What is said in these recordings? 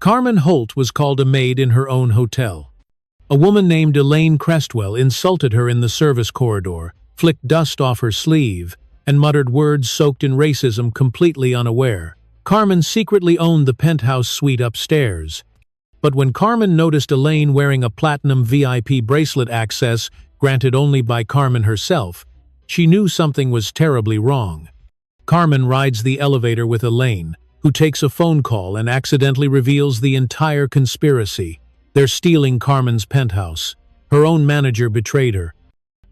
Carmen Holt was called a maid in her own hotel. A woman named Elaine Crestwell insulted her in the service corridor, flicked dust off her sleeve, and muttered words soaked in racism completely unaware. Carmen secretly owned the penthouse suite upstairs. But when Carmen noticed Elaine wearing a platinum VIP bracelet access granted only by Carmen herself, she knew something was terribly wrong. Carmen rides the elevator with Elaine, who takes a phone call and accidentally reveals the entire conspiracy. They're stealing Carmen's penthouse. Her own manager betrayed her.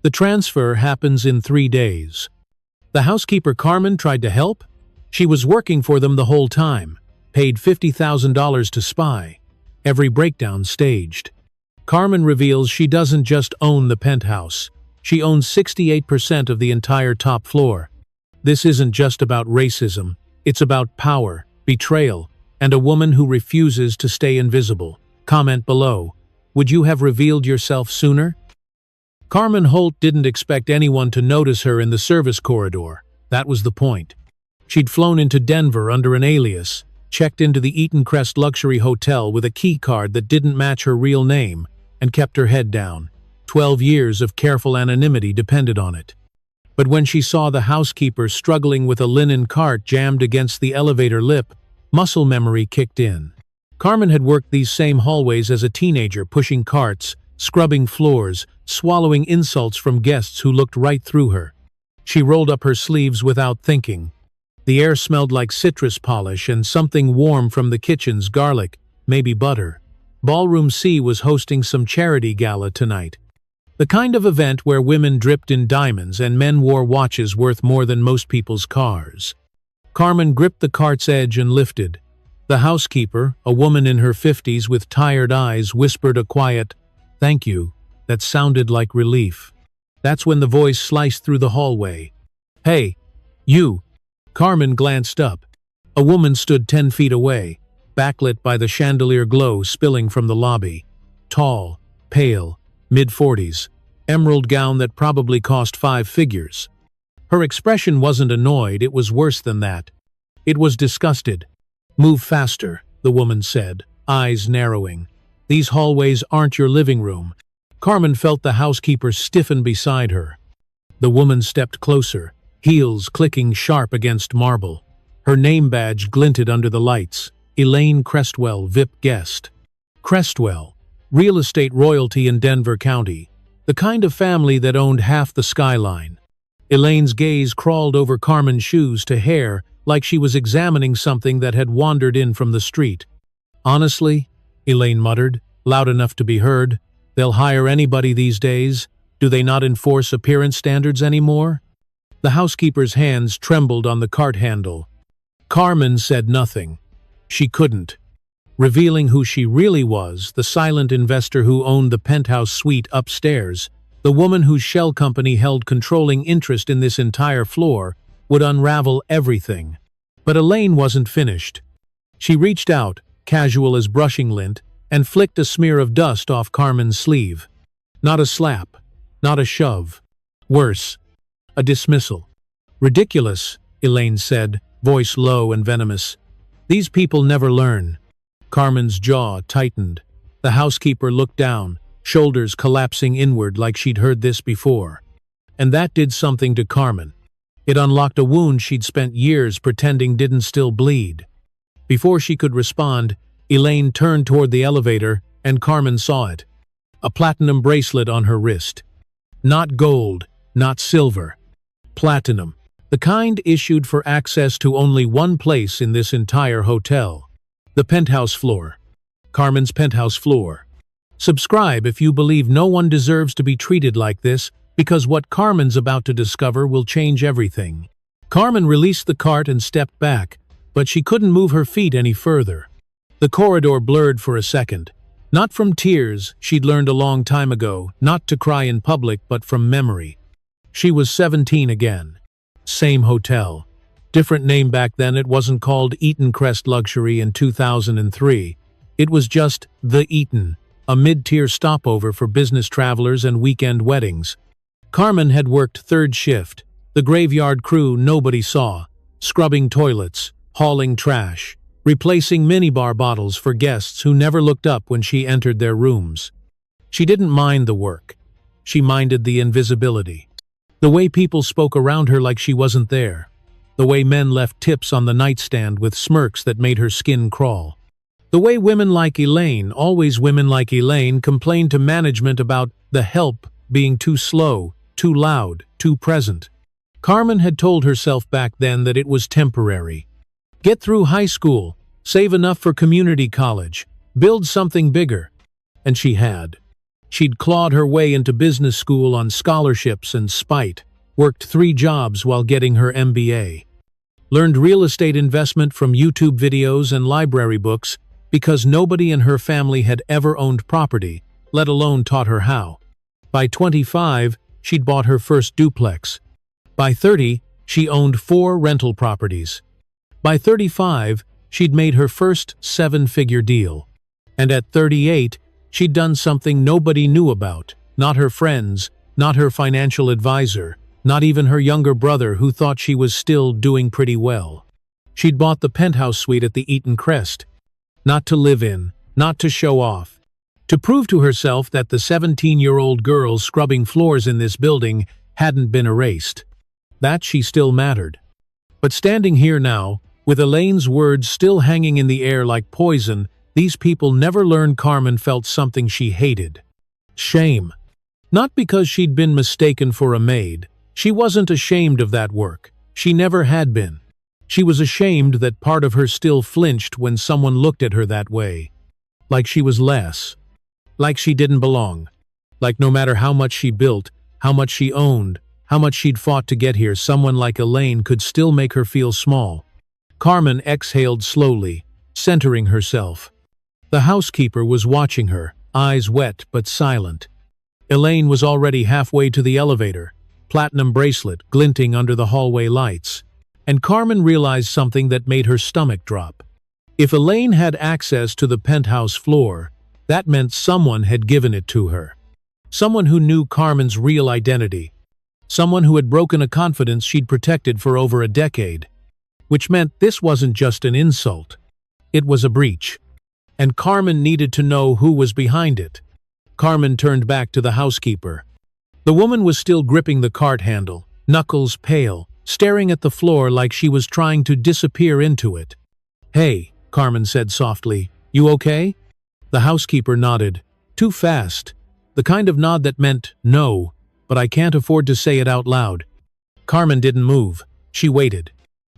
The transfer happens in 3 days. The housekeeper Carmen tried to help? She was working for them the whole time, paid $50,000 to spy. Every breakdown staged. Carmen reveals she doesn't just own the penthouse. She owns 68% of the entire top floor. This isn't just about racism. It's about power, betrayal, and a woman who refuses to stay invisible. Comment below. Would you have revealed yourself sooner? Carmen Holt didn't expect anyone to notice her in the service corridor. That was the point. She'd flown into Denver under an alias, checked into the Eaton Crest luxury hotel with a key card that didn't match her real name, and kept her head down. 12 years of careful anonymity depended on it. But when she saw the housekeeper struggling with a linen cart jammed against the elevator lip, muscle memory kicked in. Carmen had worked these same hallways as a teenager, pushing carts, scrubbing floors, swallowing insults from guests who looked right through her. She rolled up her sleeves without thinking. The air smelled like citrus polish and something warm from the kitchen's garlic, maybe butter. Ballroom C was hosting some charity gala tonight. The kind of event where women dripped in diamonds and men wore watches worth more than most people's cars. Carmen gripped the cart's edge and lifted. The housekeeper, a woman in her 50s with tired eyes, whispered a quiet, "Thank you," that sounded like relief. That's when the voice sliced through the hallway. "Hey, you!" Carmen glanced up. A woman stood 10 feet away, backlit by the chandelier glow spilling from the lobby. Tall, pale, mid-40s, emerald gown that probably cost 5 figures. Her expression wasn't annoyed, it was worse than that. It was disgusted. "Move faster," the woman said, eyes narrowing. "These hallways aren't your living room." Carmen felt the housekeeper stiffen beside her. The woman stepped closer, heels clicking sharp against marble. Her name badge glinted under the lights. Elaine Crestwell, VIP guest. Crestwell, real estate royalty in Denver County. The kind of family that owned half the skyline. Elaine's gaze crawled over Carmen's shoes to hair like she was examining something that had wandered in from the street. "Honestly," Elaine muttered, loud enough to be heard, "they'll hire anybody these days. Do they not enforce appearance standards anymore?" The housekeeper's hands trembled on the cart handle. Carmen said nothing. She couldn't. Revealing who she really was, the silent investor who owned the penthouse suite upstairs, the woman whose shell company held controlling interest in this entire floor, would unravel everything. But Elaine wasn't finished. She reached out, casual as brushing lint, and flicked a smear of dust off Carmen's sleeve. Not a slap, not a shove. Worse, a dismissal. "Ridiculous," Elaine said, voice low and venomous. "These people never learn." Carmen's jaw tightened. The housekeeper looked down, shoulders collapsing inward like she'd heard this before. And that did something to Carmen. It unlocked a wound she'd spent years pretending didn't still bleed. Before she could respond, Elaine turned toward the elevator, and Carmen saw it. A platinum bracelet on her wrist. Not gold, not silver. Platinum. The kind issued for access to only one place in this entire hotel. The penthouse floor. Carmen's penthouse floor. Subscribe if you believe no one deserves to be treated like this, because what Carmen's about to discover will change everything. Carmen released the cart and stepped back, but she couldn't move her feet any further. The corridor blurred for a second. Not from tears, she'd learned a long time ago, not to cry in public, but from memory. She was 17 again. Same hotel. Different name back then. It wasn't called Eaton Crest Luxury in 2003. It was just The Eaton, a mid-tier stopover for business travelers and weekend weddings. Carmen had worked third shift, the graveyard crew nobody saw, scrubbing toilets, hauling trash, replacing minibar bottles for guests who never looked up when she entered their rooms. She didn't mind the work. She minded the invisibility. The way people spoke around her like she wasn't there. The way men left tips on the nightstand with smirks that made her skin crawl. The way women like Elaine, always women like Elaine, complained to management about the help being too slow, too loud, too present. Carmen had told herself back then that it was temporary. Get through high school, save enough for community college, build something bigger. And she had. She'd clawed her way into business school on scholarships and spite, worked 3 jobs while getting her MBA. Learned real estate investment from YouTube videos and library books because nobody in her family had ever owned property, let alone taught her how. By 25, she'd bought her first duplex. By 30, she owned 4 rental properties. By 35, she'd made her first 7-figure deal. And at 38, she'd done something nobody knew about, not her friends, not her financial advisor, not even her younger brother who thought she was still doing pretty well. She'd bought the penthouse suite at the Eaton Crest. Not to live in, not to show off. To prove to herself that the 17-year-old girl scrubbing floors in this building hadn't been erased. That she still mattered. But standing here now, with Elaine's words still hanging in the air like poison, these people never learned Carmen felt something she hated. Shame. Not because she'd been mistaken for a maid. She wasn't ashamed of that work. She never had been. She was ashamed that part of her still flinched when someone looked at her that way. Like she was less. Like she didn't belong. Like no matter how much she built, how much she owned, how much she'd fought to get here, someone like Elaine could still make her feel small. Carmen exhaled slowly, centering herself. The housekeeper was watching her, eyes wet but silent. Elaine was already halfway to the elevator, platinum bracelet glinting under the hallway lights. And Carmen realized something that made her stomach drop. If Elaine had access to the penthouse floor, that meant someone had given it to her. Someone who knew Carmen's real identity. Someone who had broken a confidence she'd protected for over a decade. Which meant this wasn't just an insult. It was a breach. And Carmen needed to know who was behind it. Carmen turned back to the housekeeper. The woman was still gripping the cart handle, knuckles pale, staring at the floor like she was trying to disappear into it. "Hey," Carmen said softly, "you okay?" The housekeeper nodded. Too fast. The kind of nod that meant no, but I can't afford to say it out loud. Carmen didn't move. She waited.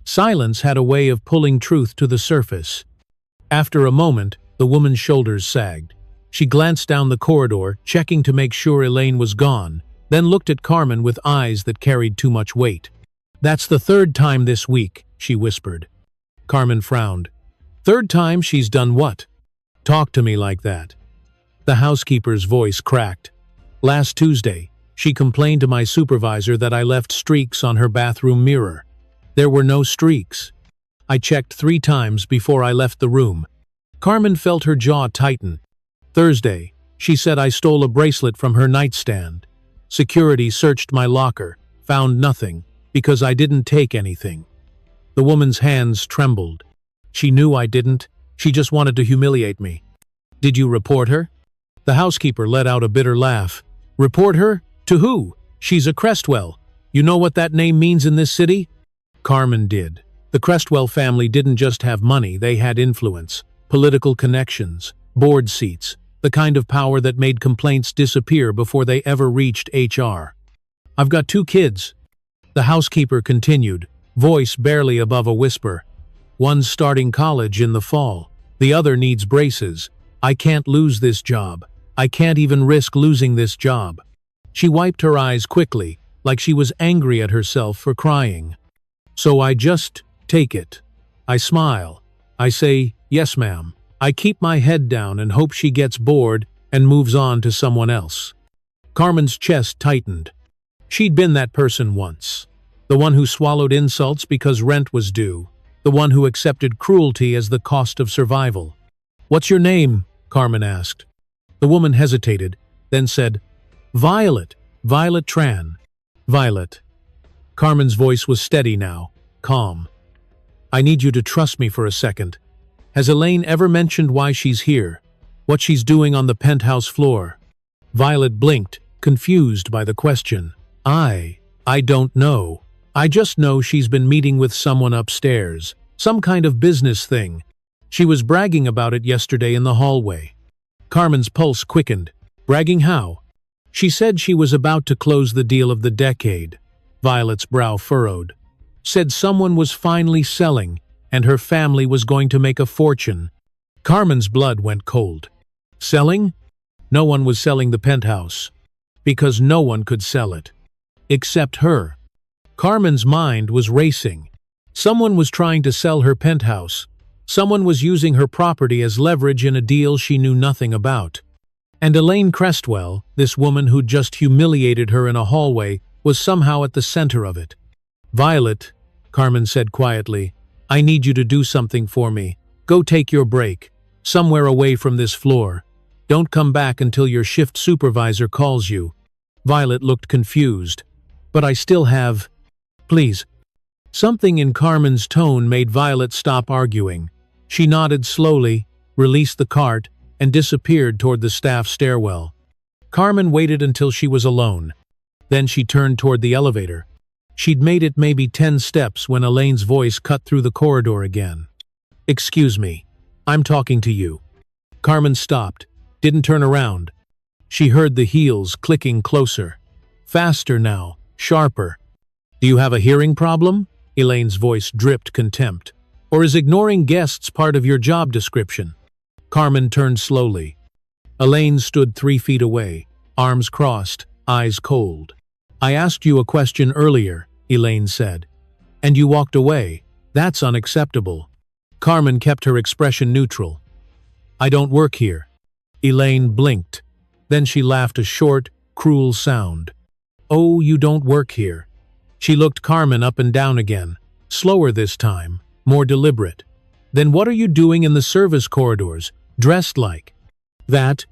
Silence had a way of pulling truth to the surface. After a moment, the woman's shoulders sagged. She glanced down the corridor, checking to make sure Elaine was gone, then looked at Carmen with eyes that carried too much weight. "That's the 3rd time this week," she whispered. Carmen frowned. "3rd time she's done what?" "Talk to me like that." The housekeeper's voice cracked. "Last Tuesday, she complained to my supervisor that I left streaks on her bathroom mirror. There were no streaks. I checked 3 times before I left the room." Carmen felt her jaw tighten. "Thursday, she said I stole a bracelet from her nightstand. Security searched my locker, found nothing, because I didn't take anything." The woman's hands trembled. "She knew I didn't. She just wanted to humiliate me." "Did you report her?" The housekeeper let out a bitter laugh. "Report her? To who? She's a Crestwell. You know what that name means in this city?" Carmen did. The Crestwell family didn't just have money, they had influence, political connections, board seats, the kind of power that made complaints disappear before they ever reached HR. "I've got 2 kids." The housekeeper continued, voice barely above a whisper. "One's starting college in the fall. The other needs braces. I can't lose this job. I can't even risk losing this job." She wiped her eyes quickly, like she was angry at herself for crying. "So I just take it. I smile. I say, 'Yes, ma'am.' I keep my head down and hope she gets bored and moves on to someone else." Carmen's chest tightened. She'd been that person once. The one who swallowed insults because rent was due. The one who accepted cruelty as the cost of survival. "What's your name?" Carmen asked. The woman hesitated, then said, "Violet. Violet Tran." "Violet." Carmen's voice was steady now, calm. "I need you to trust me for a second. Has Elaine ever mentioned why she's here? What she's doing on the penthouse floor? Violet blinked, confused by the question. I don't know. I just know she's been meeting with someone upstairs. Some kind of business thing. She was bragging about it yesterday in the hallway. Carmen's pulse quickened. Bragging how? She said she was about to close the deal of the decade. Violet's brow furrowed. Said someone was finally selling, and her family was going to make a fortune. Carmen's blood went cold. Selling? No one was selling the penthouse. Because no one could sell it. Except her. Carmen's mind was racing. Someone was trying to sell her penthouse. Someone was using her property as leverage in a deal she knew nothing about. And Elaine Crestwell, this woman who'd just humiliated her in a hallway, was somehow at the center of it. Violet, Carmen said quietly, I need you to do something for me. Go take your break. Somewhere away from this floor. Don't come back until your shift supervisor calls you. Violet looked confused. But I still have… Please. Something in Carmen's tone made Violet stop arguing. She nodded slowly, released the cart, and disappeared toward the staff stairwell. Carmen waited until she was alone. Then she turned toward the elevator. She'd made it maybe 10 steps when Elaine's voice cut through the corridor again. Excuse me. I'm talking to you. Carmen stopped, didn't turn around. She heard the heels clicking closer. Faster now, sharper. Do you have a hearing problem? Elaine's voice dripped contempt. Or is ignoring guests part of your job description? Carmen turned slowly. Elaine stood 3 feet away, arms crossed, eyes cold. I asked you a question earlier, Elaine said. And you walked away. That's unacceptable. Carmen kept her expression neutral. I don't work here. Elaine blinked. Then she laughed a short, cruel sound. Oh, you don't work here. She looked Carmen up and down again, slower this time, more deliberate. Then what are you doing in the service corridors, dressed like that?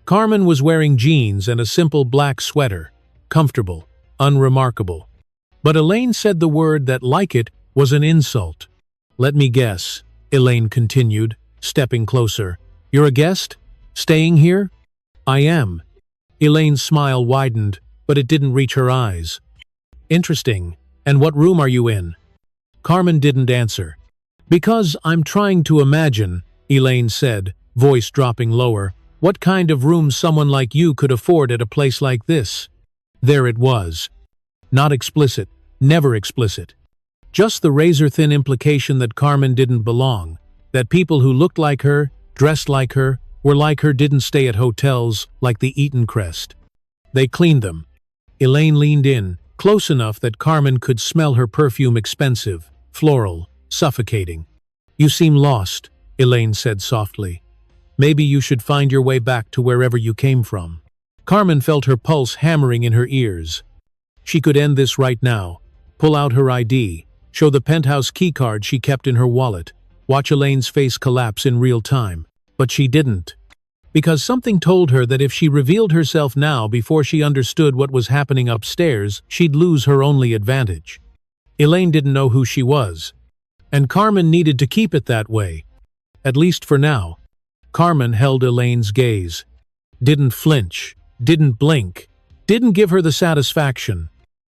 Carmen was wearing jeans and a simple black sweater, comfortable, unremarkable. But Elaine said the word that like it was an insult. Let me guess, Elaine continued, stepping closer. You're a guest? Staying here? I am. Elaine's smile widened, but it didn't reach her eyes. Interesting. And what room are you in? Carmen didn't answer. Because I'm trying to imagine, Elaine said, voice dropping lower, what kind of room someone like you could afford at a place like this. There it was. Not explicit, never explicit. Just the razor-thin implication that Carmen didn't belong, that people who looked like her, dressed like her, were like her didn't stay at hotels like the Eaton Crest. They cleaned them. Elaine leaned in, close enough that Carmen could smell her perfume expensive, floral, suffocating. You seem lost, Elaine said softly. Maybe you should find your way back to wherever you came from. Carmen felt her pulse hammering in her ears. She could end this right now. Pull out her ID, show the penthouse keycard she kept in her wallet, watch Elaine's face collapse in real time. But she didn't. Because something told her that if she revealed herself now before she understood what was happening upstairs, she'd lose her only advantage. Elaine didn't know who she was. And Carmen needed to keep it that way. At least for now. Carmen held Elaine's gaze. Didn't flinch. Didn't blink. Didn't give her the satisfaction.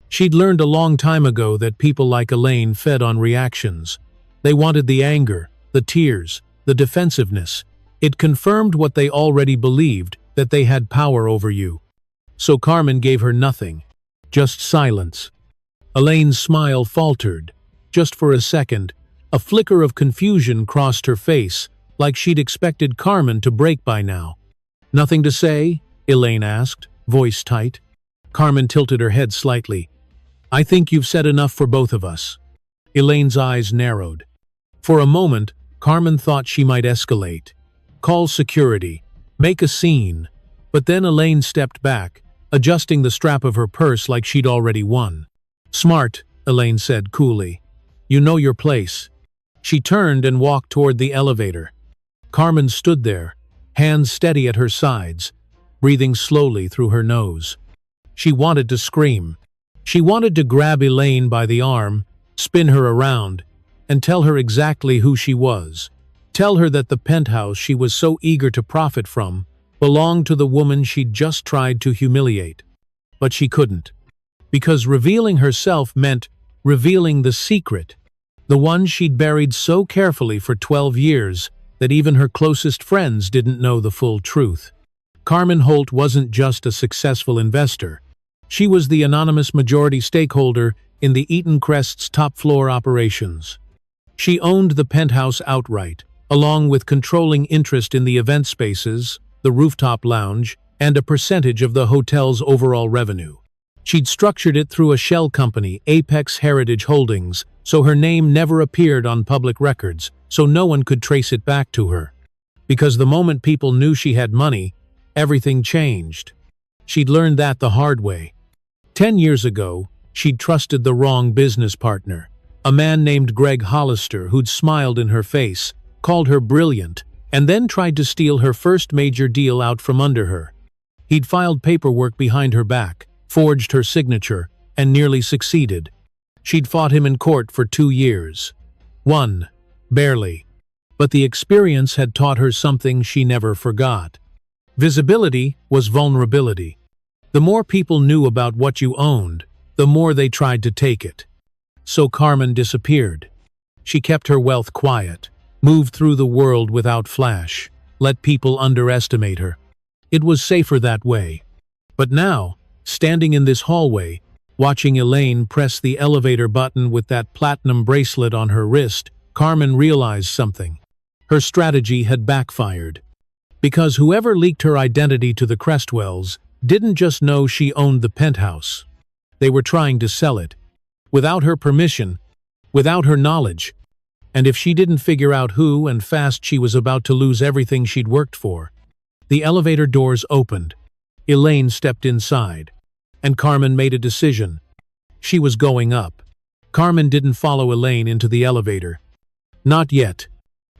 She'd learned a long time ago that people like Elaine fed on reactions. They wanted the anger, the tears, the defensiveness. It confirmed what they already believed, that they had power over you. So Carmen gave her nothing. Just silence. Elaine's smile faltered. Just for a second, a flicker of confusion crossed her face, like she'd expected Carmen to break by now. Nothing to say? Elaine asked, voice tight. Carmen tilted her head slightly. I think you've said enough for both of us. Elaine's eyes narrowed. For a moment, Carmen thought she might escalate. Call security. Make a scene. But then Elaine stepped back, adjusting the strap of her purse like she'd already won. Smart, Elaine said coolly. You know your place. She turned and walked toward the elevator. Carmen stood there, hands steady at her sides, breathing slowly through her nose. She wanted to scream. She wanted to grab Elaine by the arm, spin her around, and tell her exactly who she was. Tell her that the penthouse she was so eager to profit from belonged to the woman she'd just tried to humiliate. But she couldn't. Because revealing herself meant revealing the secret, the one she'd buried so carefully for 12 years that even her closest friends didn't know the full truth. Carmen Holt wasn't just a successful investor. She was the anonymous majority stakeholder in the Eaton Crest's top-floor operations. She owned the penthouse outright, along with controlling interest in the event spaces, the rooftop lounge, and a percentage of the hotel's overall revenue. She'd structured it through a shell company, Apex Heritage Holdings, so her name never appeared on public records, so no one could trace it back to her. Because the moment people knew she had money, everything changed. She'd learned that the hard way. 10 years ago, she'd trusted the wrong business partner, a man named Greg Hollister who'd smiled in her face, called her brilliant, and then tried to steal her first major deal out from under her. He'd filed paperwork behind her back, forged her signature, and nearly succeeded. She'd fought him in court for 2 years. Won. Barely. But the experience had taught her something she never forgot. Visibility was vulnerability. The more people knew about what you owned, the more they tried to take it. So Carmen disappeared. She kept her wealth quiet, moved through the world without flash, let people underestimate her. It was safer that way. But now, standing in this hallway, watching Elaine press the elevator button with that platinum bracelet on her wrist, Carmen realized something. Her strategy had backfired. Because whoever leaked her identity to the Crestwells didn't just know she owned the penthouse. They were trying to sell it. Without her permission, without her knowledge. And if she didn't figure out who and fast, she was about to lose everything she'd worked for. The elevator doors opened. Elaine stepped inside. And Carmen made a decision. She was going up. Carmen didn't follow Elaine into the elevator. Not yet.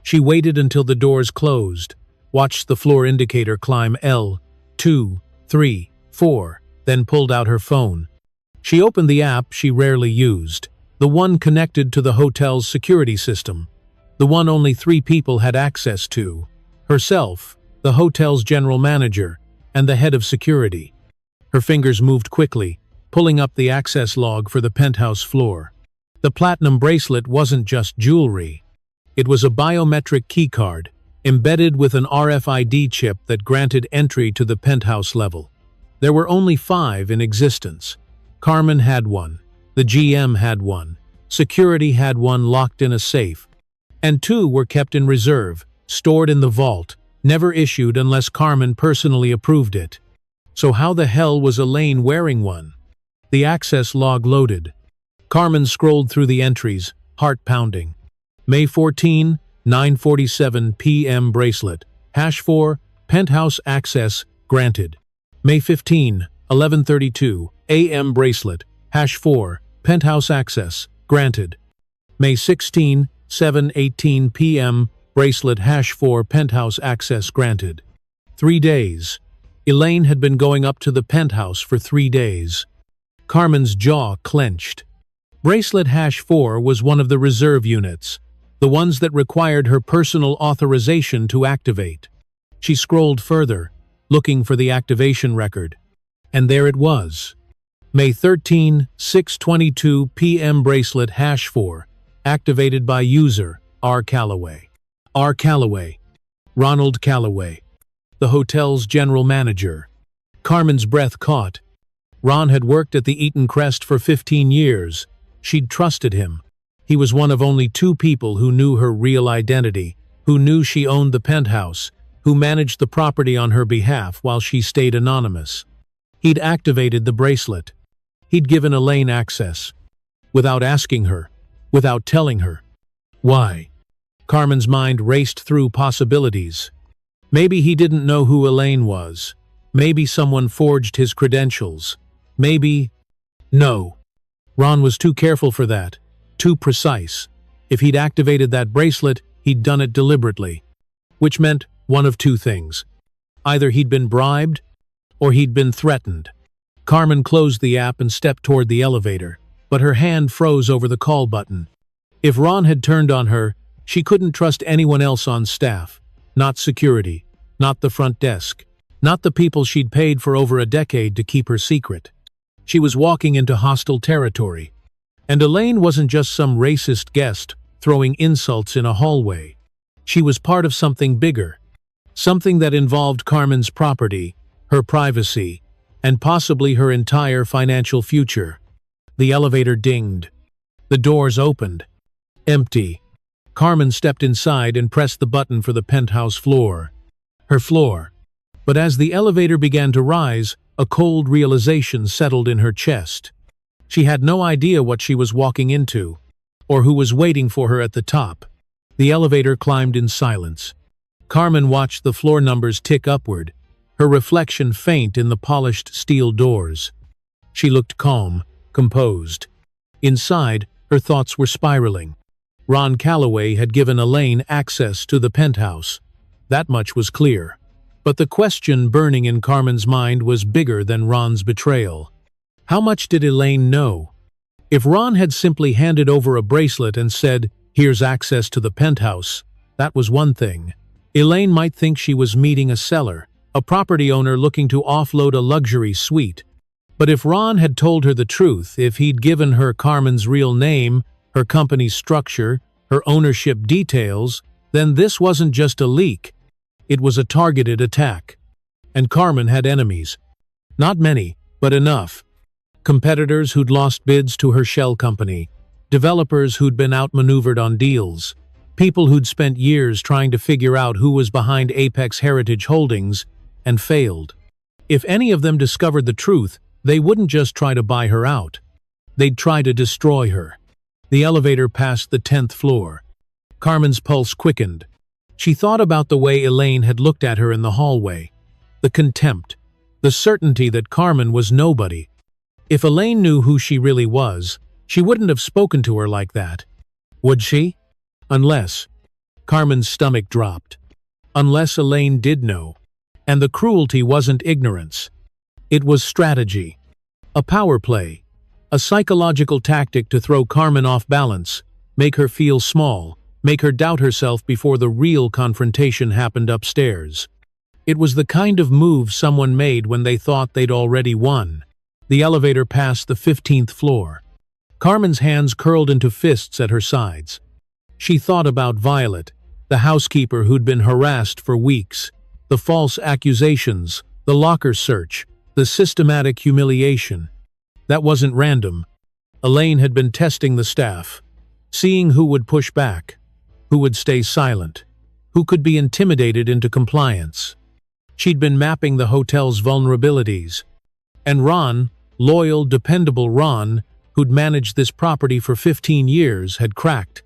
She waited until the doors closed, watched the floor indicator climb L, 2, 3, 4, then pulled out her phone. She opened the app she rarely used, the one connected to the hotel's security system, the one only 3 people had access to: herself, the hotel's general manager, and the head of security. Her fingers moved quickly, pulling up the access log for the penthouse floor. The platinum bracelet wasn't just jewelry. It was a biometric keycard, embedded with an RFID chip that granted entry to the penthouse level. There were only 5 in existence. Carmen had one, the GM had one, security had one locked in a safe, and 2 were kept in reserve, stored in the vault, never issued unless Carmen personally approved it. So how the hell was Elaine wearing one? The access log loaded. Carmen scrolled through the entries, heart pounding. May 14, 9:47 p.m. bracelet, #4, penthouse access, granted. May 15, 11:32 a.m. bracelet, #4, penthouse access, granted. May 16, 7:18 p.m. bracelet, #4, penthouse access, granted. 3 days. Elaine had been going up to the penthouse for 3 days. Carmen's jaw clenched. Bracelet #4 was one of the reserve units, the ones that required her personal authorization to activate. She scrolled further, looking for the activation record. And there it was. May 13, 6:22 p.m. bracelet #4, activated by user R. Calloway. R. Calloway. Ronald Calloway. The hotel's general manager. Carmen's breath caught. Ron had worked at the Eaton Crest for 15 years. She'd trusted him. He was one of only 2 people who knew her real identity, who knew she owned the penthouse, who managed the property on her behalf while she stayed anonymous. He'd activated the bracelet. He'd given Elaine access. Without asking her. Without telling her. Why? Carmen's mind raced through possibilities. Maybe he didn't know who Elaine was. Maybe someone forged his credentials. Maybe… No. Ron was too careful for that. Too precise. If he'd activated that bracelet, he'd done it deliberately. Which meant one of 2 things. Either he'd been bribed, or he'd been threatened. Carmen closed the app and stepped toward the elevator, but her hand froze over the call button. If Ron had turned on her, She couldn't trust anyone else on staff. Not security, not the front desk, not the people she'd paid for over a decade to keep her secret. She was walking into hostile territory. And Elaine wasn't just some racist guest throwing insults in a hallway. She was part of something bigger. Something that involved Carmen's property, her privacy, and possibly her entire financial future. The elevator dinged. The doors opened. Empty. Carmen stepped inside and pressed the button for the penthouse floor. Her floor. But as the elevator began to rise, a cold realization settled in her chest. She had no idea what she was walking into, or who was waiting for her at the top. The elevator climbed in silence. Carmen watched the floor numbers tick upward, her reflection faint in the polished steel doors. She looked calm, composed. Inside, her thoughts were spiraling. Ron Calloway had given Elaine access to the penthouse. That much was clear. But the question burning in Carmen's mind was bigger than Ron's betrayal. How much did Elaine know? If Ron had simply handed over a bracelet and said, "Here's access to the penthouse," that was one thing. Elaine might think she was meeting a seller, a property owner looking to offload a luxury suite. But if Ron had told her the truth, if he'd given her Carmen's real name, her company's structure, her ownership details, then this wasn't just a leak. It was a targeted attack. And Carmen had enemies. Not many, but enough. Competitors who'd lost bids to her shell company, developers who'd been outmaneuvered on deals, people who'd spent years trying to figure out who was behind Apex Heritage Holdings and failed. If any of them discovered the truth, they wouldn't just try to buy her out. They'd try to destroy her. The elevator passed the 10th floor. Carmen's pulse quickened. She thought about the way Elaine had looked at her in the hallway. The contempt. The certainty that Carmen was nobody. If Elaine knew who she really was, she wouldn't have spoken to her like that. Would she? Unless. Carmen's stomach dropped. Unless Elaine did know. And the cruelty wasn't ignorance. It was strategy. A power play. A psychological tactic to throw Carmen off balance, make her feel small, make her doubt herself before the real confrontation happened upstairs. It was the kind of move someone made when they thought they'd already won. The elevator passed the 15th floor. Carmen's hands curled into fists at her sides. She thought about Violet, the housekeeper who'd been harassed for weeks, the false accusations, the locker search, the systematic humiliation. That wasn't random. Elaine had been testing the staff, seeing who would push back, who would stay silent, who could be intimidated into compliance. She'd been mapping the hotel's vulnerabilities. And Ron, loyal, dependable Ron, who'd managed this property for 15 years, had cracked.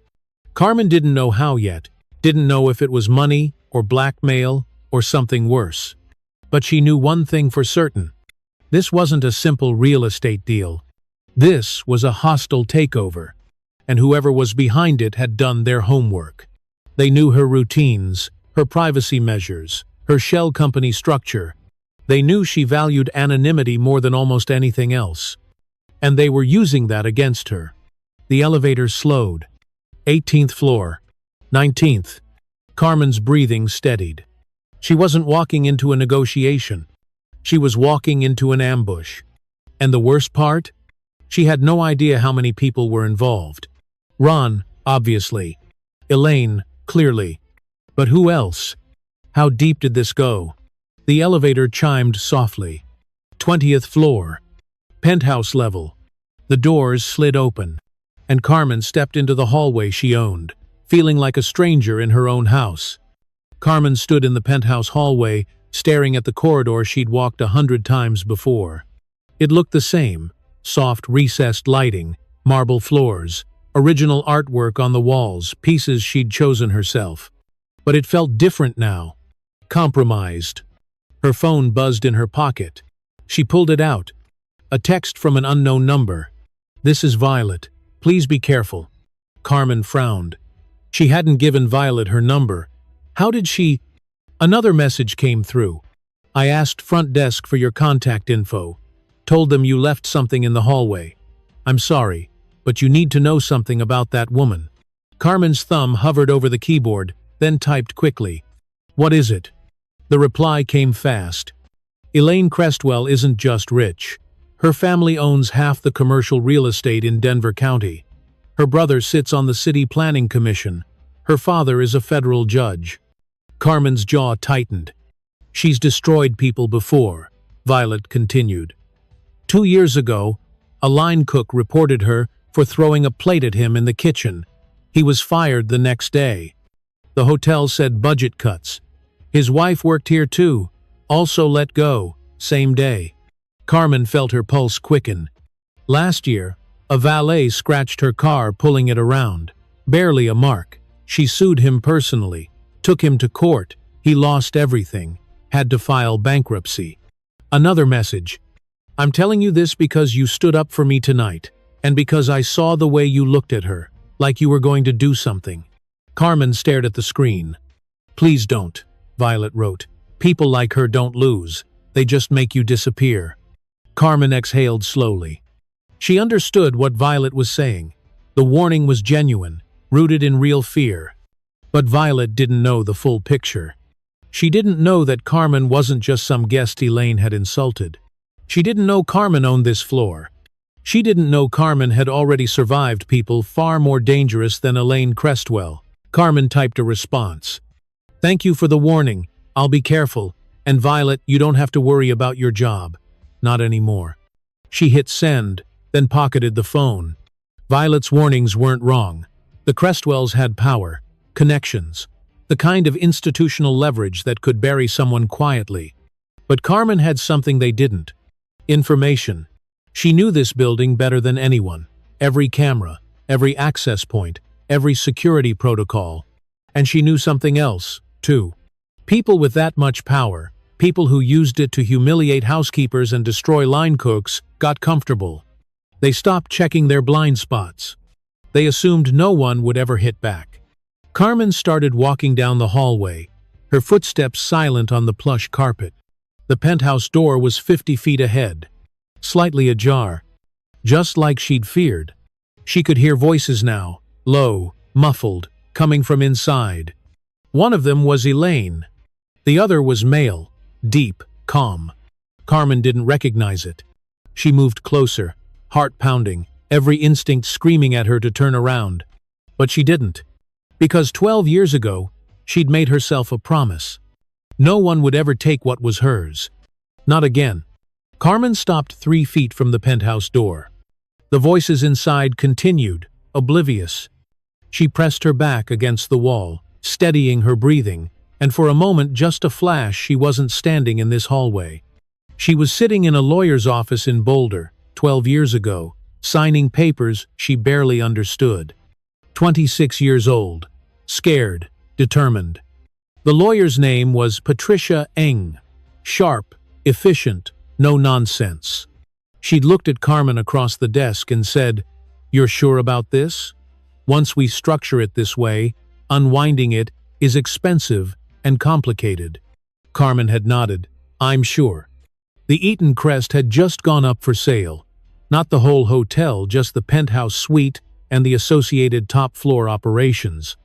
Carmen didn't know how yet, didn't know if it was money or blackmail or something worse. But she knew one thing for certain. This wasn't a simple real estate deal. This was a hostile takeover, and whoever was behind it had done their homework. They knew her routines, her privacy measures, her shell company structure. They knew she valued anonymity more than almost anything else. And they were using that against her. The elevator slowed. 18th floor. 19th. Carmen's breathing steadied. She wasn't walking into a negotiation. She was walking into an ambush. And the worst part? She had no idea how many people were involved. Ron, obviously. Elaine, clearly. But who else? How deep did this go? The elevator chimed softly. 20th floor. Penthouse level. The doors slid open, and Carmen stepped into the hallway she owned, feeling like a stranger in her own house. Carmen stood in the penthouse hallway, staring at the corridor she'd walked 100 times before. It looked the same: soft, recessed lighting, marble floors, original artwork on the walls, pieces she'd chosen herself. But it felt different now. Compromised. Her phone buzzed in her pocket. She pulled it out. A text from an unknown number. "This is Violet. Please be careful." Carmen frowned. She hadn't given Violet her number. How did she? Another message came through. "I asked front desk for your contact info. Told them you left something in the hallway. I'm sorry, but you need to know something about that woman." Carmen's thumb hovered over the keyboard, then typed quickly. "What is it?" The reply came fast. "Elaine Crestwell isn't just rich. Her family owns half the commercial real estate in Denver County. Her brother sits on the City Planning Commission. Her father is a federal judge." Carmen's jaw tightened. "She's destroyed people before," Violet continued. 2 years ago, a line cook reported her for throwing a plate at him in the kitchen. He was fired the next day. The hotel said budget cuts. His wife worked here too, also let go, same day. Carmen felt her pulse quicken. Last year, a valet scratched her car pulling it around. Barely a mark. She sued him personally, took him to court. He lost everything, had to file bankruptcy. Another message. "I'm telling you this because you stood up for me tonight, and because I saw the way you looked at her, like you were going to do something." Carmen stared at the screen. "Please don't," Violet wrote. "People like her don't lose. They just make you disappear." Carmen exhaled slowly. She understood what Violet was saying. The warning was genuine, rooted in real fear. But Violet didn't know the full picture. She didn't know that Carmen wasn't just some guest Elaine had insulted. She didn't know Carmen owned this floor. She didn't know Carmen had already survived people far more dangerous than Elaine Crestwell. Carmen typed a response. "Thank you for the warning. I'll be careful. And Violet, you don't have to worry about your job. Not anymore." She hit send, then pocketed the phone. Violet's warnings weren't wrong. The Crestwells had power, connections, the kind of institutional leverage that could bury someone quietly. But Carmen had something they didn't. Information. She knew this building better than anyone. Every camera, every access point, every security protocol. And she knew something else, too. People with that much power, people who used it to humiliate housekeepers and destroy line cooks, got comfortable. They stopped checking their blind spots. They assumed no one would ever hit back. Carmen started walking down the hallway, her footsteps silent on the plush carpet. The penthouse door was 50 feet ahead, slightly ajar, just like she'd feared. She could hear voices now, low, muffled, coming from inside. One of them was Elaine. The other was male, deep, calm. Carmen didn't recognize it. She moved closer, heart pounding, every instinct screaming at her to turn around. But she didn't. Because 12 years ago, she'd made herself a promise. No one would ever take what was hers. Not again. Carmen stopped 3 feet from the penthouse door. The voices inside continued, oblivious. She pressed her back against the wall, steadying her breathing, and for a moment, just a flash, she wasn't standing in this hallway. She was sitting in a lawyer's office in Boulder, 12 years ago, signing papers she barely understood. 26 years old, scared, determined. The lawyer's name was Patricia Eng. Sharp, efficient, no nonsense. She'd looked at Carmen across the desk and said, "You're sure about this? Once we structure it this way, unwinding it is expensive and complicated." Carmen had nodded. "I'm sure." The Eaton Crest had just gone up for sale. Not the whole hotel, just the penthouse suite and the associated top-floor operations.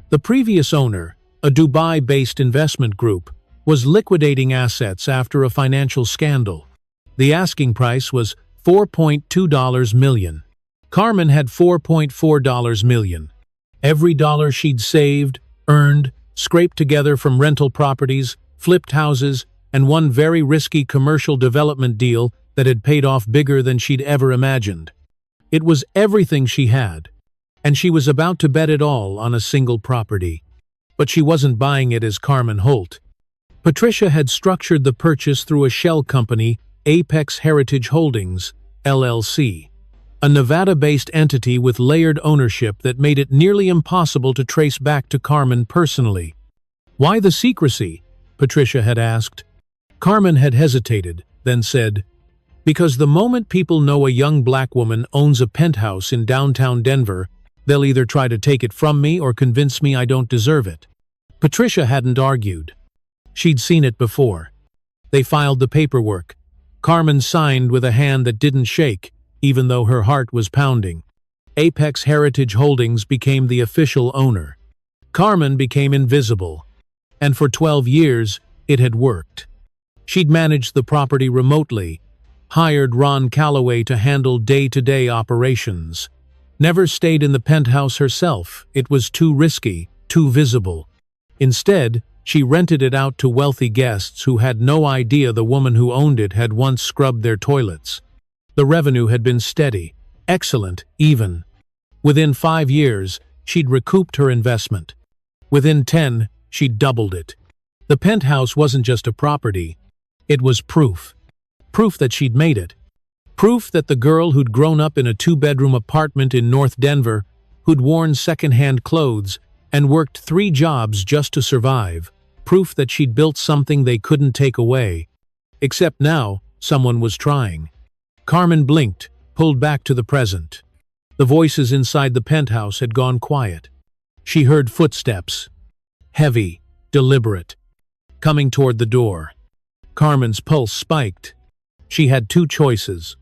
The previous owner, a Dubai-based investment group, was liquidating assets after a financial scandal. The asking price was $4.2 million. Carmen had $4.4 million. Every dollar she'd saved, earned, scraped together from rental properties, flipped houses, and one very risky commercial development deal that had paid off bigger than she'd ever imagined. It was everything she had, and she was about to bet it all on a single property. But she wasn't buying it as Carmen Holt. Patricia had structured the purchase through a shell company, Apex Heritage Holdings, LLC, a Nevada-based entity with layered ownership that made it nearly impossible to trace back to Carmen personally. "Why the secrecy?" Patricia had asked. Carmen had hesitated, then said, "Because the moment people know a young black woman owns a penthouse in downtown Denver, they'll either try to take it from me or convince me I don't deserve it." Patricia hadn't argued. She'd seen it before. They filed the paperwork. Carmen signed with a hand that didn't shake, even though her heart was pounding. Apex Heritage Holdings became the official owner. Carmen became invisible. And for 12 years, it had worked. She'd managed the property remotely, hired Ron Calloway to handle day-to-day operations. Never stayed in the penthouse herself. It was too risky, too visible. Instead, she rented it out to wealthy guests who had no idea the woman who owned it had once scrubbed their toilets. The revenue had been steady, excellent, even. Within 5 years, she'd recouped her investment. Within 10, she'd doubled it. The penthouse wasn't just a property. It was proof. Proof that she'd made it. Proof that the girl who'd grown up in a 2-bedroom apartment in North Denver, who'd worn second-hand clothes and worked 3 jobs just to survive, proof that she'd built something they couldn't take away. Except now, someone was trying. Carmen blinked, pulled back to the present. The voices inside the penthouse had gone quiet. She heard footsteps. Heavy, deliberate. Coming toward the door. Carmen's pulse spiked. She had 2 choices.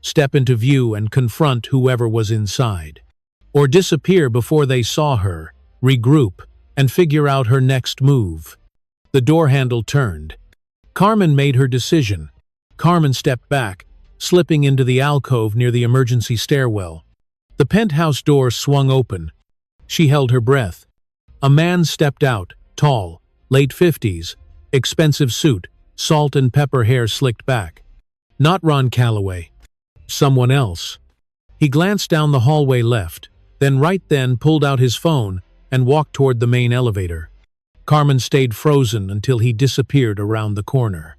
Step into view and confront whoever was inside. Or disappear before they saw her, regroup, and figure out her next move. The door handle turned. Carmen made her decision. Carmen stepped back, slipping into the alcove near the emergency stairwell. The penthouse door swung open. She held her breath. A man stepped out, tall, late 50s, expensive suit, salt and pepper hair slicked back. Not Ron Calloway. Someone else. He glanced down the hallway left, then right then pulled out his phone and walked toward the main elevator. Carmen stayed frozen until he disappeared around the corner.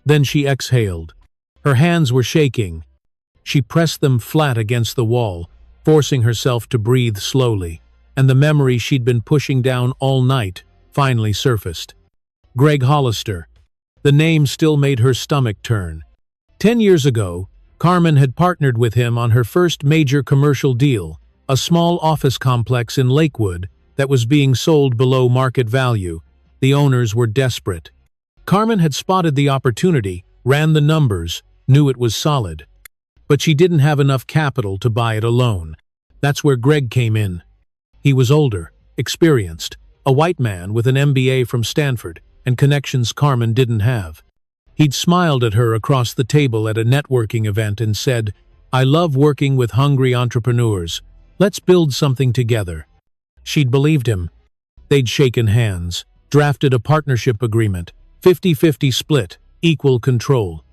Then she exhaled. Her hands were shaking. She pressed them flat against the wall, forcing herself to breathe slowly, and the memory she'd been pushing down all night finally surfaced. Greg Hollister. The name still made her stomach turn. 10 years ago, Carmen had partnered with him on her first major commercial deal, a small office complex in Lakewood that was being sold below market value. The owners were desperate. Carmen had spotted the opportunity, ran the numbers, knew it was solid. But she didn't have enough capital to buy it alone. That's where Greg came in. He was older, experienced, a white man with an MBA from Stanford, and connections Carmen didn't have. He'd smiled at her across the table at a networking event and said, "I love working with hungry entrepreneurs. Let's build something together." She'd believed him. They'd shaken hands, drafted a partnership agreement, 50-50 split, equal control.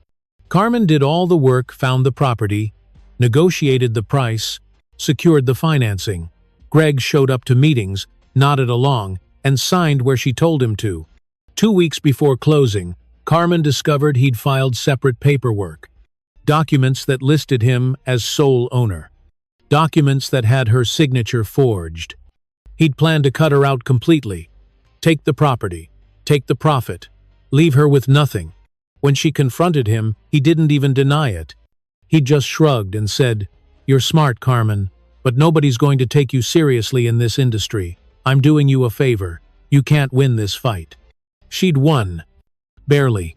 Carmen did all the work, found the property, negotiated the price, secured the financing. Greg showed up to meetings, nodded along, and signed where she told him to. 2 weeks before closing, Carmen discovered he'd filed separate paperwork. Documents that listed him as sole owner. Documents that had her signature forged. He'd planned to cut her out completely. Take the property. Take the profit. Leave her with nothing. When she confronted him, he didn't even deny it. He just shrugged and said, "You're smart, Carmen, but nobody's going to take you seriously in this industry. I'm doing you a favor. You can't win this fight." She'd won. Barely.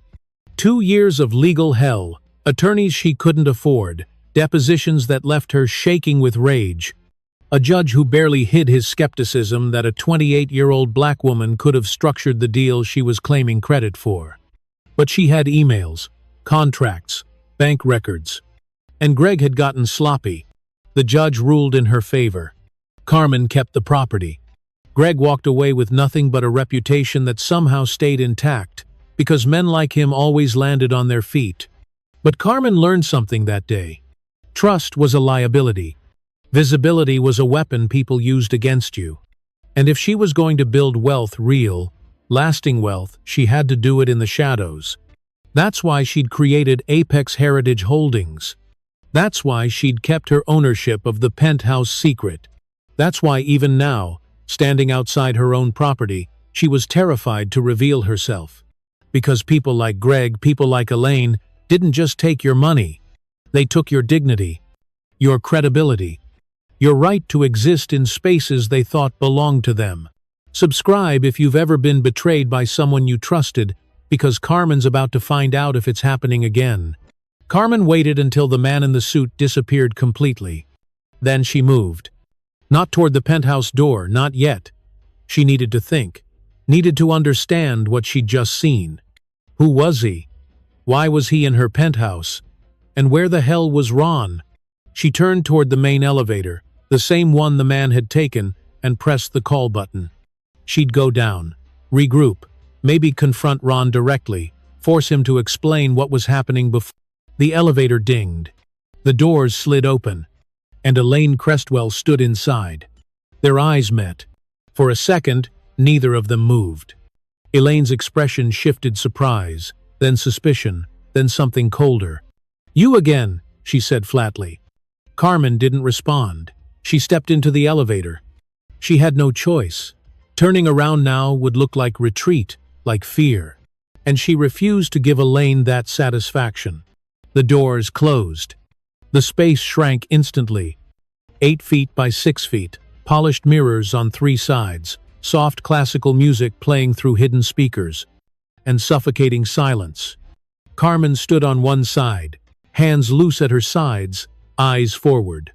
2 years of legal hell, attorneys she couldn't afford, depositions that left her shaking with rage. A judge who barely hid his skepticism that a 28-year-old black woman could have structured the deal she was claiming credit for. But she had emails, contracts, bank records. And Greg had gotten sloppy. The judge ruled in her favor. Carmen kept the property. Greg walked away with nothing but a reputation that somehow stayed intact, because men like him always landed on their feet. But Carmen learned something that day. Trust was a liability. Visibility was a weapon people used against you. And if she was going to build wealth, real, lasting wealth, she had to do it in the shadows. That's why she'd created Apex Heritage Holdings. That's why she'd kept her ownership of the penthouse secret. That's why even now, standing outside her own property, she was terrified to reveal herself. Because people like Greg, people like Elaine, didn't just take your money. They took your dignity, your credibility, your right to exist in spaces they thought belonged to them. Subscribe if you've ever been betrayed by someone you trusted, because Carmen's about to find out if it's happening again. Carmen waited until the man in the suit disappeared completely. Then she moved. Not toward the penthouse door, not yet. She needed to think. Needed to understand what she'd just seen. Who was he? Why was he in her penthouse? And where the hell was Ron? She turned toward the main elevator, the same one the man had taken, and pressed the call button. She'd go down, regroup, maybe confront Ron directly, force him to explain what was happening before. The elevator dinged. The doors slid open, and Elaine Crestwell stood inside. Their eyes met. For a second, neither of them moved. Elaine's expression shifted surprise, then suspicion, then something colder. "You again," she said flatly. Carmen didn't respond. She stepped into the elevator. She had no choice. Turning around now would look like retreat, like fear. And she refused to give Elaine that satisfaction. The doors closed. The space shrank instantly. 8 feet by 6 feet, polished mirrors on 3 sides, soft classical music playing through hidden speakers, and suffocating silence. Carmen stood on one side, hands loose at her sides, eyes forward.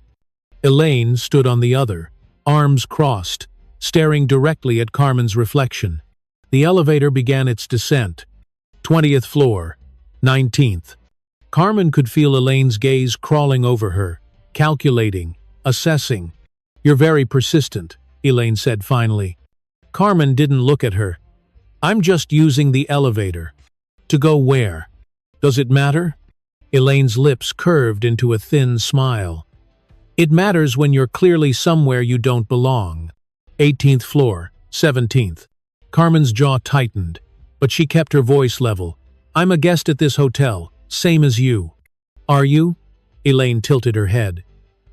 Elaine stood on the other, arms crossed, staring directly at Carmen's reflection. The elevator began its descent. 20th floor, 19th. Carmen could feel Elaine's gaze crawling over her, calculating, assessing. "You're very persistent," Elaine said finally. Carmen didn't look at her. "I'm just using the elevator." "To go where? Does it matter?" Elaine's lips curved into a thin smile. "It matters when you're clearly somewhere you don't belong." 18th floor, 17th. Carmen's jaw tightened, but she kept her voice level. "I'm a guest at this hotel, same as you." "Are you?" Elaine tilted her head.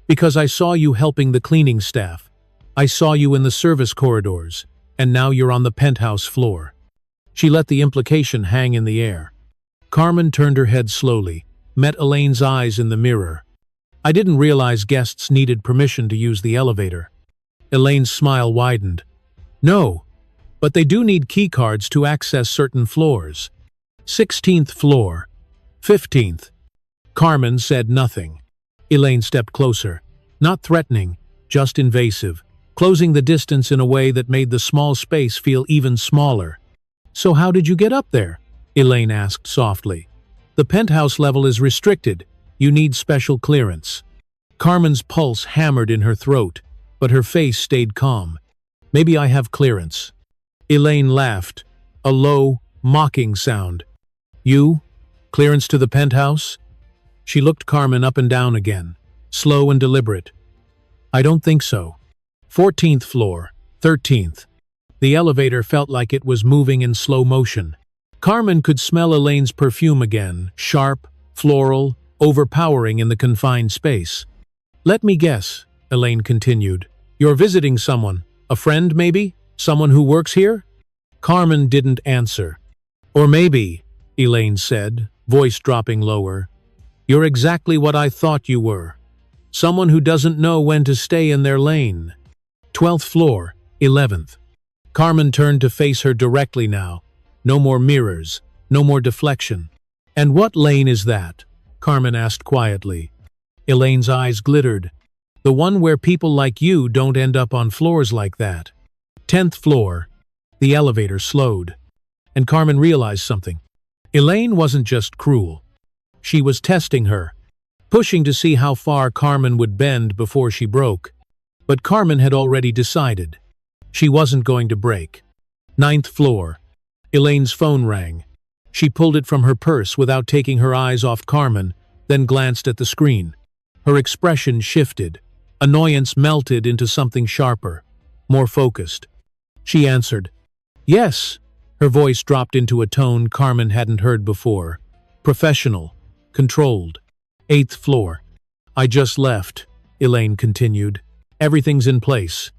"Because I saw you helping the cleaning staff. I saw you in the service corridors, and now you're on the penthouse floor." She let the implication hang in the air. Carmen turned her head slowly, met Elaine's eyes in the mirror. "I didn't realize guests needed permission to use the elevator." Elaine's smile widened. "No, but they do need keycards to access certain floors." 16th floor. 15th. Carmen said nothing. Elaine stepped closer. Not threatening, just invasive, closing the distance in a way that made the small space feel even smaller. "So how did you get up there?" Elaine asked softly. "The penthouse level is restricted. You need special clearance." Carmen's pulse hammered in her throat, but her face stayed calm. "Maybe I have clearance." Elaine laughed, a low, mocking sound. "You? Clearance to the penthouse?" She looked Carmen up and down again, slow and deliberate. "I don't think so." 14th floor, 13th. The elevator felt like it was moving in slow motion. Carmen could smell Elaine's perfume again, sharp, floral, overpowering in the confined space. "Let me guess," Elaine continued. "You're visiting someone. A friend, maybe? Someone who works here?" Carmen didn't answer. "Or maybe," Elaine said, voice dropping lower, "you're exactly what I thought you were. Someone who doesn't know when to stay in their lane." 12th floor, 11th. Carmen turned to face her directly now. No more mirrors, no more deflection. "And what lane is that?" Carmen asked quietly. Elaine's eyes glittered. "The one where people like you don't end up on floors like that." 10th floor. The elevator slowed. And Carmen realized something. Elaine wasn't just cruel. She was testing her, pushing to see how far Carmen would bend before she broke. But Carmen had already decided. She wasn't going to break. 9th floor. Elaine's phone rang. She pulled it from her purse without taking her eyes off Carmen, then glanced at the screen. Her expression shifted. Annoyance melted into something sharper, more focused. She answered. "Yes." Her voice dropped into a tone Carmen hadn't heard before. Professional. Controlled. 8th floor. "I just left," Elaine continued. "Everything's in place."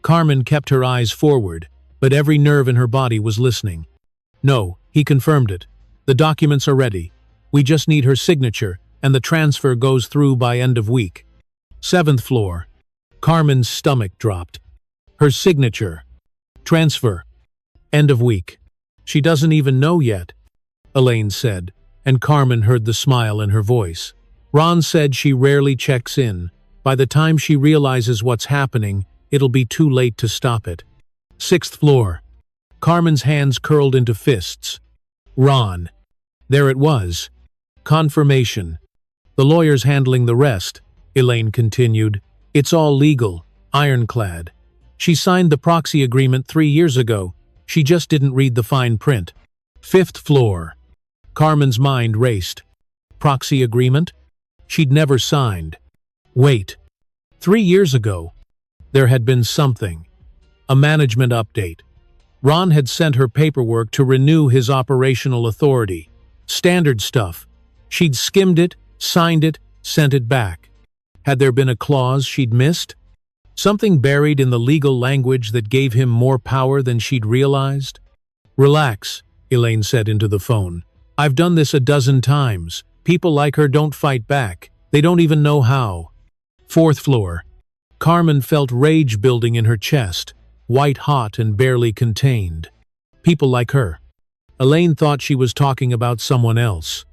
Carmen kept her eyes forward, but every nerve in her body was listening. "No," he confirmed it. "The documents are ready. We just need her signature, and the transfer goes through by end of week." 7th floor. Carmen's stomach dropped. Her signature. Transfer. End of week. "She doesn't even know yet," Elaine said, and Carmen heard the smile in her voice. "Ron said she rarely checks in. By the time she realizes what's happening, it'll be too late to stop it. 6th floor. Carmen's hands curled into fists. Ron. There it was. Confirmation. The lawyer's handling the rest, Elaine continued. It's all legal, ironclad. She signed the proxy agreement 3 years ago. She just didn't read the fine print. 5th floor. Carmen's mind raced. Proxy agreement? She'd never signed. Wait. 3 years ago, there had been something. A management update. Ron had sent her paperwork to renew his operational authority. Standard stuff. She'd skimmed it, signed it, sent it back. Had there been a clause she'd missed? Something buried in the legal language that gave him more power than she'd realized? Relax, Elaine said into the phone. I've done this a dozen times. People like her don't fight back. They don't even know how. 4th floor. Carmen felt rage building in her chest, white-hot and barely contained. People like her. Elaine thought she was talking about someone else.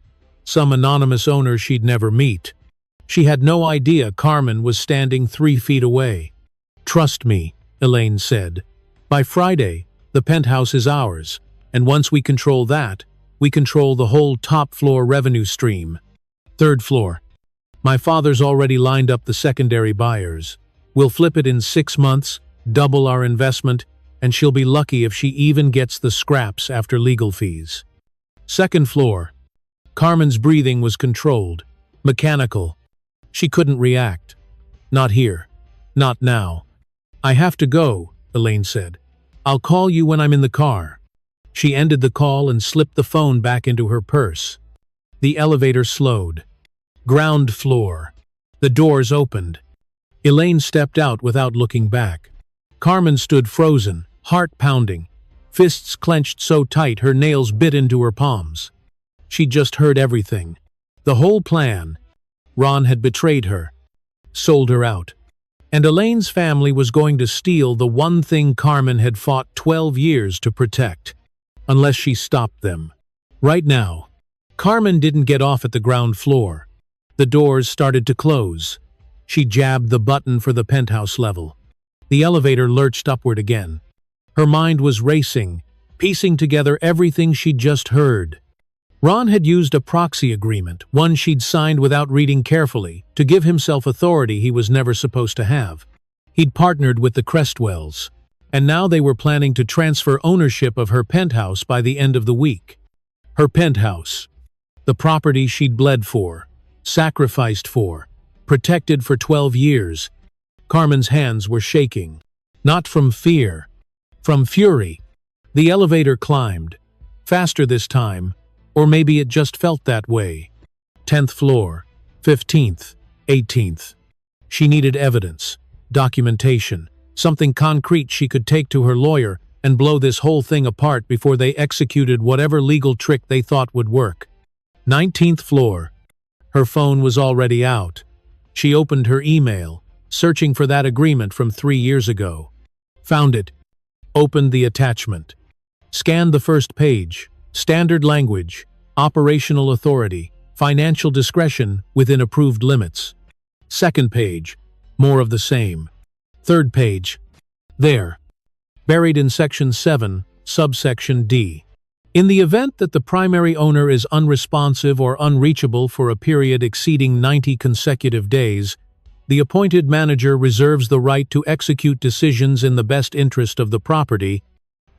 Some anonymous owner she'd never meet. She had no idea Carmen was standing 3 feet away. Trust me, Elaine said. By Friday, the penthouse is ours, and once we control that, we control the whole top-floor revenue stream. 3rd floor. My father's already lined up the secondary buyers. We'll flip it in 6 months, double our investment, and she'll be lucky if she even gets the scraps after legal fees. 2nd floor. Carmen's breathing was controlled, mechanical. She couldn't react. Not here. Not now. I have to go, Elaine said. I'll call you when I'm in the car. She ended the call and slipped the phone back into her purse. The elevator slowed. Ground floor. The doors opened. Elaine stepped out without looking back. Carmen stood frozen, heart pounding, fists clenched so tight her nails bit into her palms. She'd just heard everything. The whole plan. Ron had betrayed her, sold her out. And Elaine's family was going to steal the one thing Carmen had fought 12 years to protect, unless she stopped them. Right now, Carmen didn't get off at the ground floor. The doors started to close. She jabbed the button for the penthouse level. The elevator lurched upward again. Her mind was racing, piecing together everything she'd just heard. Ron had used a proxy agreement, one she'd signed without reading carefully, to give himself authority he was never supposed to have. He'd partnered with the Crestwells, and now they were planning to transfer ownership of her penthouse by the end of the week. Her penthouse. The property she'd bled for, sacrificed for, protected for 12 years. Carmen's hands were shaking. Not from fear, from fury. The elevator climbed. Faster this time, or maybe it just felt that way. 10th floor, 15th, 18th. She needed evidence, documentation, something concrete she could take to her lawyer and blow this whole thing apart before they executed whatever legal trick they thought would work. 19th floor. Her phone was already out. She opened her email, searching for that agreement from 3 years ago. Found it. Opened the attachment. Scanned the first page. Standard language, operational authority, financial discretion within approved limits. Second page, more of the same. Third page, there, buried in Section 7, subsection D. In the event that the primary owner is unresponsive or unreachable for a period exceeding 90 consecutive days, the appointed manager reserves the right to execute decisions in the best interest of the property,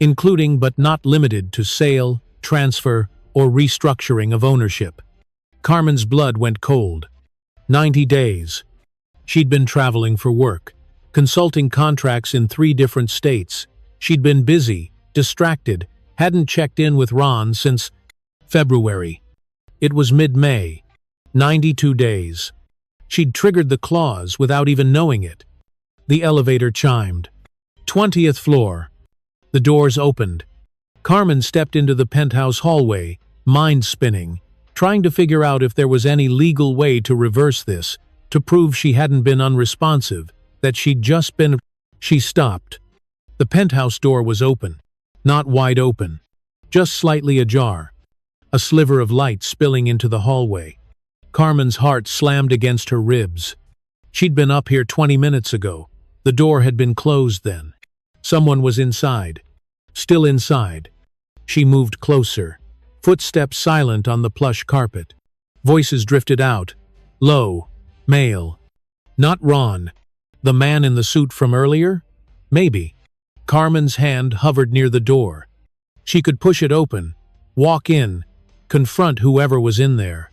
including but not limited to sale, transfer, or restructuring of ownership. Carmen's blood went cold. 90 days. She'd been traveling for work, consulting contracts in 3 different states. She'd been busy, distracted, hadn't checked in with Ron since February. It was mid-May. 92 days. She'd triggered the clause without even knowing it. The elevator chimed. 20th floor. The doors opened. Carmen stepped into the penthouse hallway, mind spinning, trying to figure out if there was any legal way to reverse this, to prove she hadn't been unresponsive, that she'd just been... She stopped. The penthouse door was open. Not wide open. Just slightly ajar. A sliver of light spilling into the hallway. Carmen's heart slammed against her ribs. She'd been up here 20 minutes ago. The door had been closed then. Someone was inside. Still inside. She moved closer. Footsteps silent on the plush carpet. Voices drifted out. Low. Male. Not Ron. The man in the suit from earlier? Maybe. Carmen's hand hovered near the door. She could push it open, walk in, confront whoever was in there.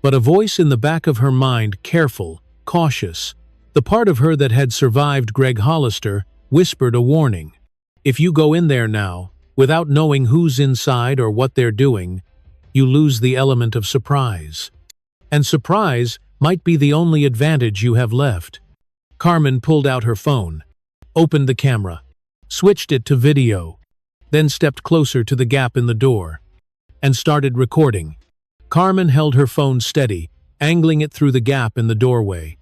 But a voice in the back of her mind, careful, cautious, the part of her that had survived Greg Hollister, whispered a warning. If you go in there now, without knowing who's inside or what they're doing, you lose the element of surprise. And surprise might be the only advantage you have left. Carmen pulled out her phone, opened the camera, switched it to video, then stepped closer to the gap in the door, and started recording. Carmen held her phone steady, angling it through the gap in the doorway.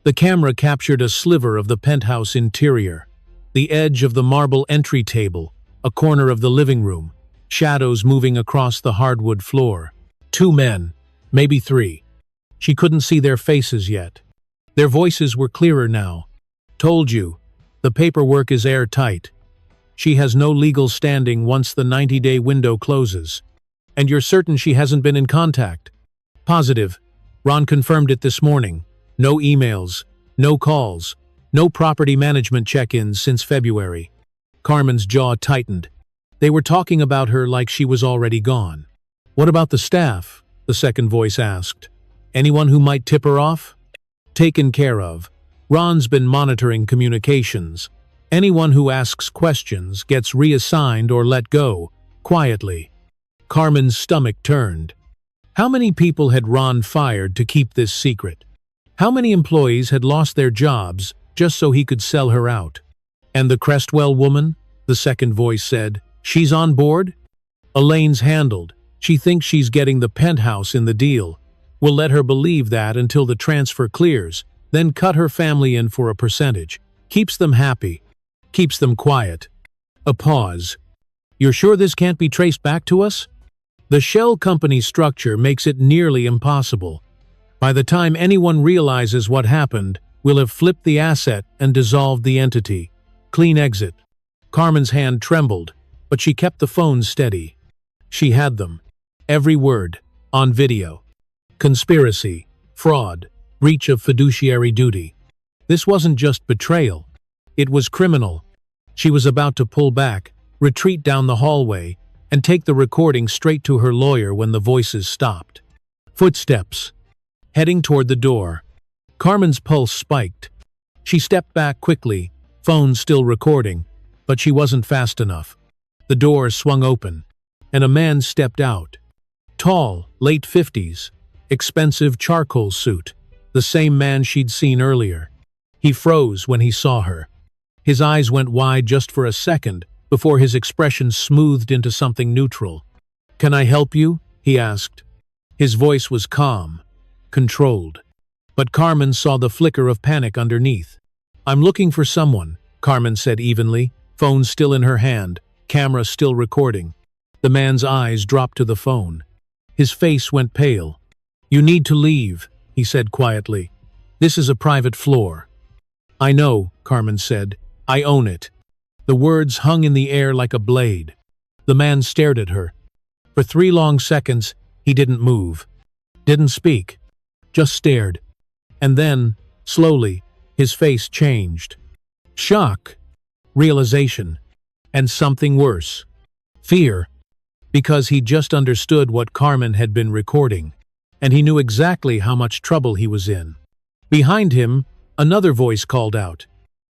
The camera captured a sliver of the penthouse interior, the edge of the marble entry table, a corner of the living room, shadows moving across the hardwood floor. 2 men, maybe 3. She couldn't see their faces yet. Their voices were clearer now. Told you, the paperwork is airtight. She has no legal standing once the 90-day window closes. And you're certain she hasn't been in contact? Positive. Ron confirmed it this morning. No emails, no calls, no property management check-ins since February. Carmen's jaw tightened. They were talking about her like she was already gone. What about the staff? The second voice asked. Anyone who might tip her off? Taken care of. Ron's been monitoring communications. Anyone who asks questions gets reassigned or let go, quietly. Carmen's stomach turned. How many people had Ron fired to keep this secret? How many employees had lost their jobs just so he could sell her out? And the Crestwell woman? The second voice said. She's on board? Elaine's handled. She thinks she's getting the penthouse in the deal. We'll let her believe that until the transfer clears, then cut her family in for a percentage. Keeps them happy. Keeps them quiet. A pause. You're sure this can't be traced back to us? The shell company structure makes it nearly impossible. By the time anyone realizes what happened, we'll have flipped the asset and dissolved the entity. Clean exit. Carmen's hand trembled, but she kept the phone steady. She had them. Every word. On video. Conspiracy. Fraud. Breach of fiduciary duty. This wasn't just betrayal. It was criminal. She was about to pull back, retreat down the hallway, and take the recording straight to her lawyer when the voices stopped. Footsteps. Heading toward the door. Carmen's pulse spiked. She stepped back quickly, phone still recording, but she wasn't fast enough. The door swung open, and a man stepped out. Tall, late 50s, expensive charcoal suit, the same man she'd seen earlier. He froze when he saw her. His eyes went wide just for a second before his expression smoothed into something neutral. "Can I help you?" he asked. His voice was calm, controlled. But Carmen saw the flicker of panic underneath. "I'm looking for someone," Carmen said evenly, phone still in her hand, camera still recording. The man's eyes dropped to the phone. His face went pale. "You need to leave," he said quietly. "This is a private floor." "I know," Carmen said. "I own it." The words hung in the air like a blade. The man stared at her. For 3 long seconds, he didn't move. Didn't speak. Just stared. And then, slowly, his face changed. Shock. Realization. And something worse. Fear. Because he just understood what Carmen had been recording. And he knew exactly how much trouble he was in. Behind him, another voice called out.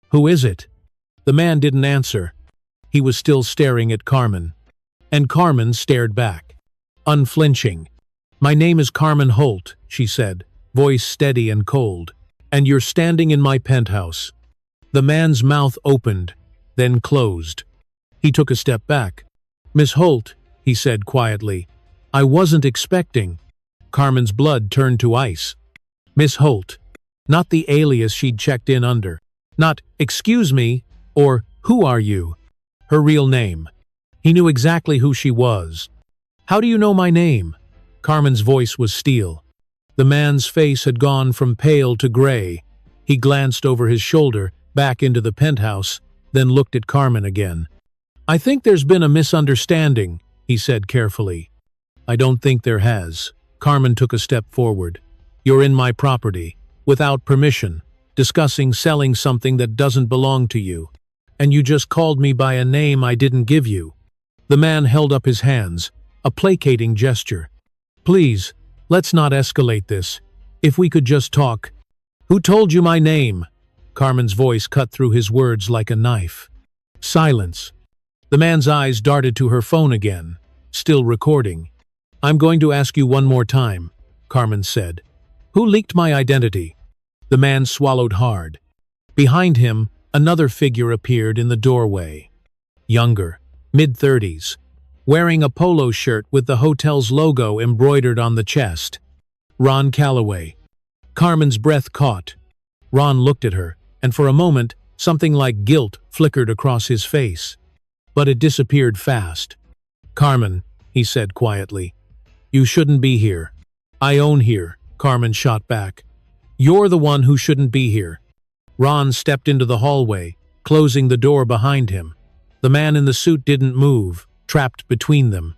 "Who is it?" The man didn't answer. He was still staring at Carmen. And Carmen stared back. Unflinching. "My name is Carmen Holt," she said, voice steady and cold. "And you're standing in my penthouse." The man's mouth opened, then closed. He took a step back. "Miss Holt," he said quietly, "I wasn't expecting." Carmen's blood turned to ice. Miss Holt. Not the alias she'd checked in under. Not, "Excuse me," or "Who are you?" Her real name. He knew exactly who she was. "How do you know my name?" Carmen's voice was steel. The man's face had gone from pale to gray. He glanced over his shoulder, back into the penthouse, then looked at Carmen again. "I think there's been a misunderstanding," he said carefully. "I don't think there has." Carmen took a step forward. "You're in my property, without permission, discussing selling something that doesn't belong to you. And you just called me by a name I didn't give you." The man held up his hands, a placating gesture. "Please, let's not escalate this. If we could just talk." "Who told you my name?" Carmen's voice cut through his words like a knife. Silence. The man's eyes darted to her phone again, still recording. "I'm going to ask you one more time," Carmen said. "Who leaked my identity?" The man swallowed hard. Behind him, another figure appeared in the doorway. Younger, mid-30s, wearing a polo shirt with the hotel's logo embroidered on the chest. Ron Calloway. Carmen's breath caught. Ron looked at her, and for a moment, something like guilt flickered across his face. But it disappeared fast. "Carmen," he said quietly, "you shouldn't be here." "I own here," Carmen shot back. "You're the one who shouldn't be here." Ron stepped into the hallway, closing the door behind him. The man in the suit didn't move, trapped between them.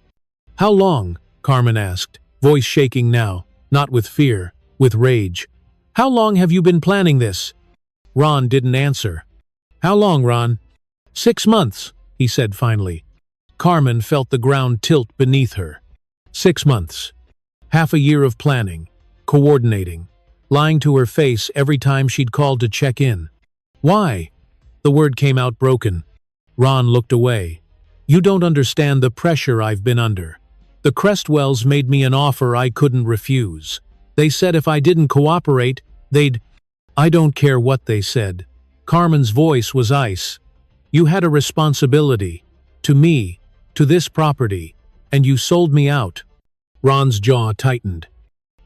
"How long?" Carmen asked, voice shaking now, not with fear, with rage. "How long have you been planning this?" Ron didn't answer. "How long, Ron?" "6 months," he said finally. Carmen felt the ground tilt beneath her. 6 months. Half a year of planning, coordinating, lying to her face every time she'd called to check in. "Why?" The word came out broken. Ron looked away. "You don't understand the pressure I've been under. The Crestwells made me an offer I couldn't refuse. They said if I didn't cooperate, they'd—" "I don't care what they said." Carmen's voice was ice. "You had a responsibility. To me, to this property, and you sold me out." Ron's jaw tightened.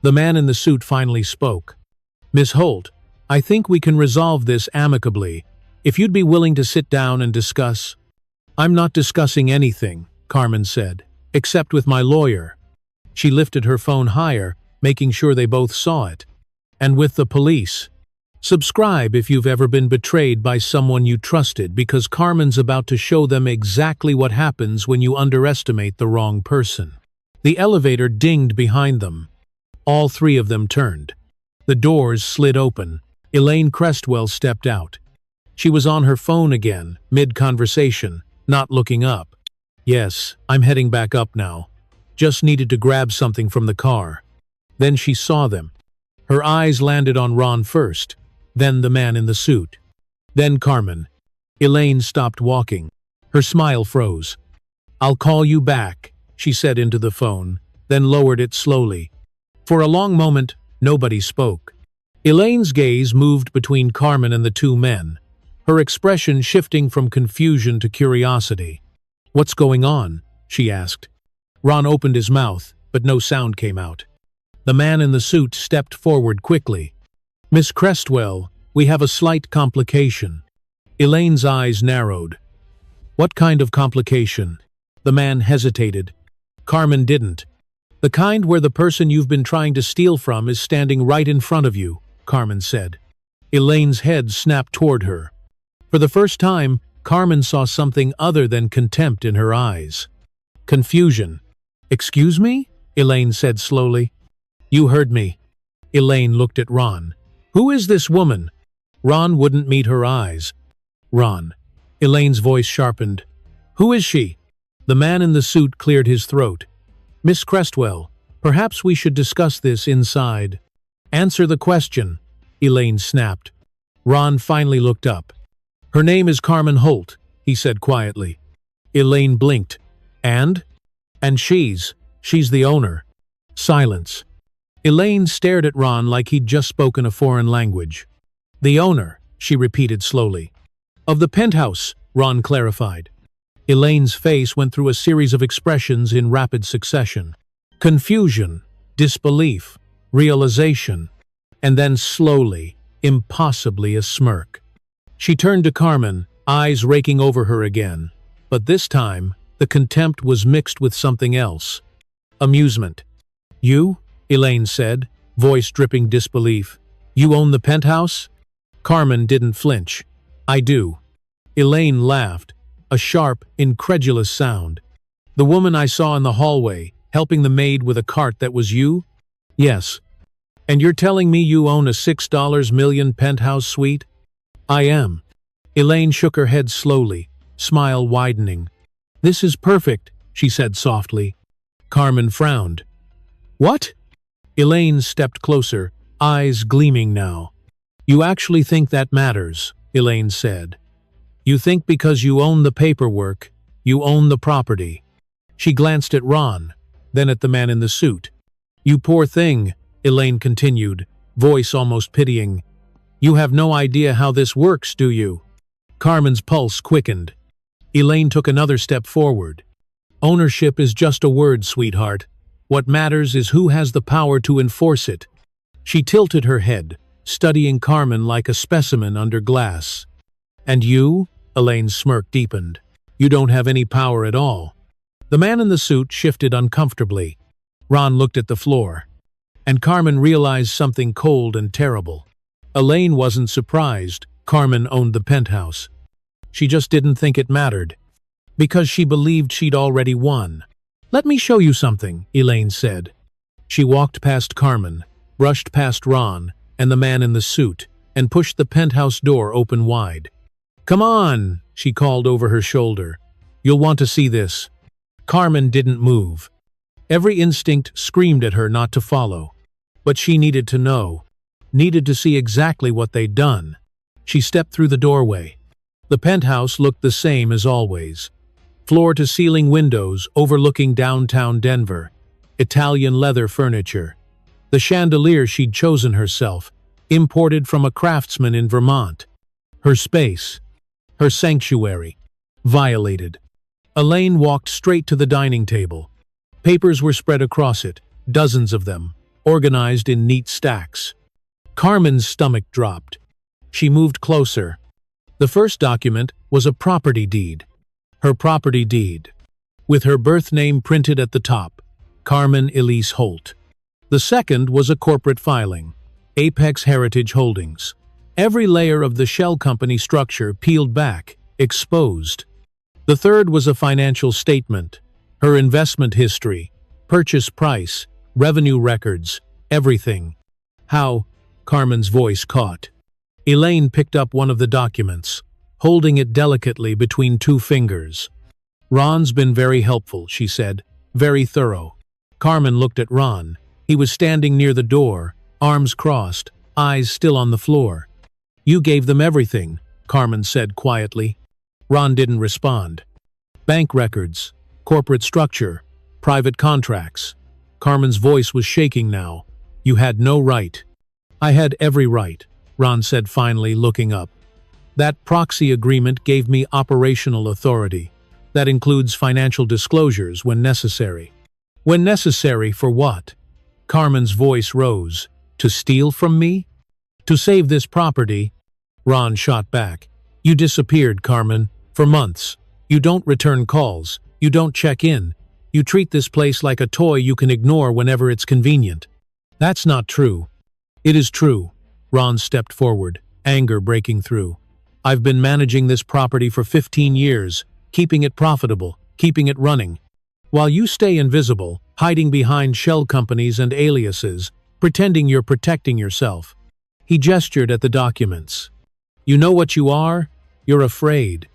The man in the suit finally spoke. "Miss Holt, I think we can resolve this amicably, if you'd be willing to sit down and discuss." "I'm not discussing anything," Carmen said, "except with my lawyer." She lifted her phone higher, making sure they both saw it. "And with the police. Subscribe if you've ever been betrayed by someone you trusted, because Carmen's about to show them exactly what happens when you underestimate the wrong person." The elevator dinged behind them. All three of them turned. The doors slid open. Elaine Crestwell stepped out. She was on her phone again, mid-conversation, not looking up. "Yes, I'm heading back up now. Just needed to grab something from the car." Then she saw them. Her eyes landed on Ron first, then the man in the suit. Then Carmen. Elaine stopped walking. Her smile froze. "I'll call you back," she said into the phone, then lowered it slowly. For a long moment, nobody spoke. Elaine's gaze moved between Carmen and the two men, her expression shifting from confusion to curiosity. "What's going on?" she asked. Ron opened his mouth, but no sound came out. The man in the suit stepped forward quickly. "Miss Crestwell, we have a slight complication." Elaine's eyes narrowed. "What kind of complication?" The man hesitated. Carmen didn't. "The kind where the person you've been trying to steal from is standing right in front of you," Carmen said. Elaine's head snapped toward her. For the first time, Carmen saw something other than contempt in her eyes. Confusion. "Excuse me?" Elaine said slowly. "You heard me." Elaine looked at Ron. "Who is this woman?" Ron wouldn't meet her eyes. "Ron." Elaine's voice sharpened. "Who is she?" The man in the suit cleared his throat. "Miss Crestwell, perhaps we should discuss this inside." "Answer the question," Elaine snapped. Ron finally looked up. "Her name is Carmen Holt," he said quietly. Elaine blinked. "And?" "And she's the owner." Silence. Elaine stared at Ron like he'd just spoken a foreign language. "The owner," she repeated slowly. "Of the Penthouse," Ron clarified. Elaine's face went through a series of expressions in rapid succession. Confusion, disbelief, realization, and then slowly, impossibly a smirk. She turned to Carmen, eyes raking over her again. But this time, the contempt was mixed with something else. Amusement. "You?" Elaine said, voice dripping disbelief. "You own the Penthouse?" Carmen didn't flinch. I do. Elaine laughed, a sharp, incredulous sound. The woman I saw in the hallway, helping the maid with a cart, that was you? Yes. And you're telling me you own a $6 million penthouse suite? I am. Elaine shook her head slowly, smile widening. This is perfect, she said softly. Carmen frowned. What? Elaine stepped closer, eyes gleaming now. You actually think that matters, Elaine said. You think because you own the paperwork, you own the property. She glanced at Ron, then at the man in the suit. You poor thing, Elaine continued, voice almost pitying. You have no idea how this works, do you? Carmen's pulse quickened. Elaine took another step forward. Ownership is just a word, sweetheart. What matters is who has the power to enforce it. She tilted her head, studying Carmen like a specimen under glass. And you? Elaine's smirk deepened. You don't have any power at all. The man in the suit shifted uncomfortably. Ron looked at the floor. And Carmen realized something cold and terrible. Elaine wasn't surprised Carmen owned the penthouse. She just didn't think it mattered. Because she believed she'd already won. Let me show you something, Elaine said. She walked past Carmen, brushed past Ron and the man in the suit, and pushed the penthouse door open wide. Come on, she called over her shoulder. You'll want to see this. Carmen didn't move. Every instinct screamed at her not to follow. But she needed to know. Needed to see exactly what they'd done. She stepped through the doorway. The penthouse looked the same as always. Floor-to-ceiling windows overlooking downtown Denver. Italian leather furniture. The chandelier she'd chosen herself, imported from a craftsman in Vermont. Her space. Her sanctuary. Violated. Elaine walked straight to the dining table. Papers were spread across it, dozens of them, organized in neat stacks. Carmen's stomach dropped. She moved closer. The first document was a property deed. Her property deed. With her birth name printed at the top, Carmen Elise Holt. The second was a corporate filing, Apex Heritage Holdings. Every layer of the shell company structure peeled back, exposed. The third was a financial statement, her investment history, purchase price, revenue records, everything. How? Carmen's voice caught. Elaine picked up one of the documents, holding it delicately between two fingers. Ron's been very helpful, she said, very thorough. Carmen looked at Ron. He was standing near the door, arms crossed, eyes still on the floor. You gave them everything, Carmen said quietly. Ron didn't respond. Bank records, corporate structure, private contracts. Carmen's voice was shaking now. You had no right. I had every right, Ron said finally, looking up. That proxy agreement gave me operational authority. That includes financial disclosures when necessary. When necessary for what? Carmen's voice rose. To steal from me? To save this property? Ron shot back. You disappeared, Carmen, for months. You don't return calls. You don't check in. You treat this place like a toy you can ignore whenever it's convenient. That's not true. It is true. Ron stepped forward, anger breaking through. I've been managing this property for 15 years, keeping it profitable, keeping it running. While you stay invisible, hiding behind shell companies and aliases, pretending you're protecting yourself. He gestured at the documents. You know what you are? You're afraid.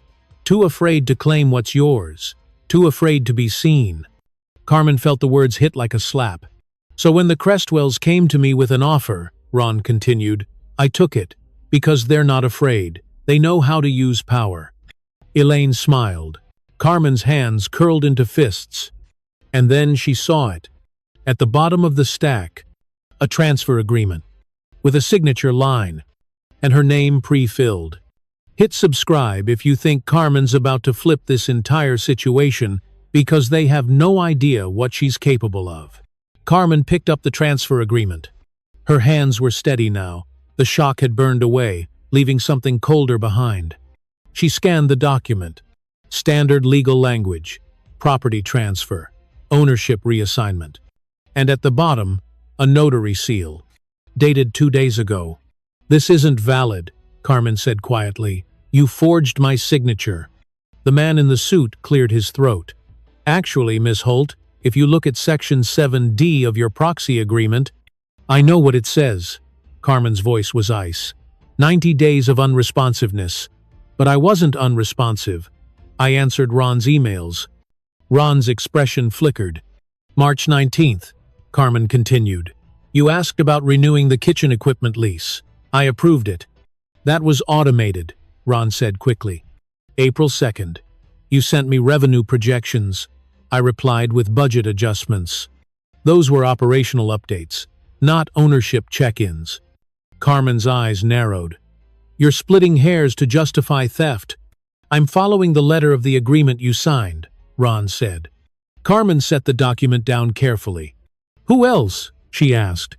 Too afraid to claim what's yours. Too afraid to be seen. Carmen felt the words hit like a slap. So when the Crestwells came to me with an offer, Ron continued, I took it, because they're not afraid. They know how to use power. Elaine smiled. Carmen's hands curled into fists. And then she saw it. At the bottom of the stack, a transfer agreement, with a signature line, and her name pre-filled. Hit subscribe if you think Carmen's about to flip this entire situation because they have no idea what she's capable of. Carmen picked up the transfer agreement. Her hands were steady now. The shock had burned away, leaving something colder behind. She scanned the document. Standard legal language, property transfer, ownership reassignment. And at the bottom, a notary seal, dated 2 days ago. This isn't valid, Carmen said quietly. You forged my signature. The man in the suit cleared his throat. Actually, Miss Holt, if you look at Section 7D of your proxy agreement, I know what it says. Carmen's voice was ice. 90 days of unresponsiveness. But I wasn't unresponsive. I answered Ron's emails. Ron's expression flickered. March 19th, Carmen continued. You asked about renewing the kitchen equipment lease. I approved it. That was automated, Ron said quickly. April 2nd. You sent me revenue projections. I replied with budget adjustments. Those were operational updates, not ownership check-ins. Carmen's eyes narrowed. You're splitting hairs to justify theft. I'm following the letter of the agreement you signed, Ron said. Carmen set the document down carefully. Who else? She asked.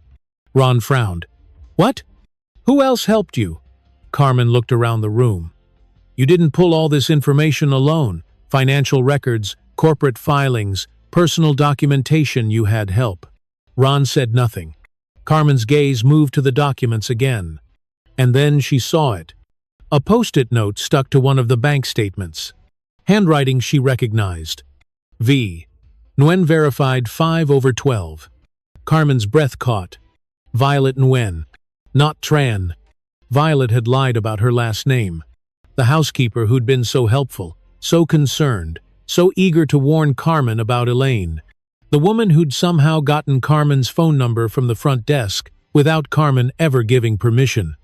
Ron frowned. What? Who else helped you? Carmen looked around the room. You didn't pull all this information alone. Financial records, corporate filings, personal documentation. You had help. Ron said nothing. Carmen's gaze moved to the documents again. And then she saw it. A post-it note stuck to one of the bank statements. Handwriting she recognized. V. Nguyen verified 5/12. Carmen's breath caught. Violet Nguyen. Not Tran. Violet had lied about her last name. The housekeeper who'd been so helpful, so concerned, so eager to warn Carmen about Elaine. The woman who'd somehow gotten Carmen's phone number from the front desk without Carmen ever giving permission.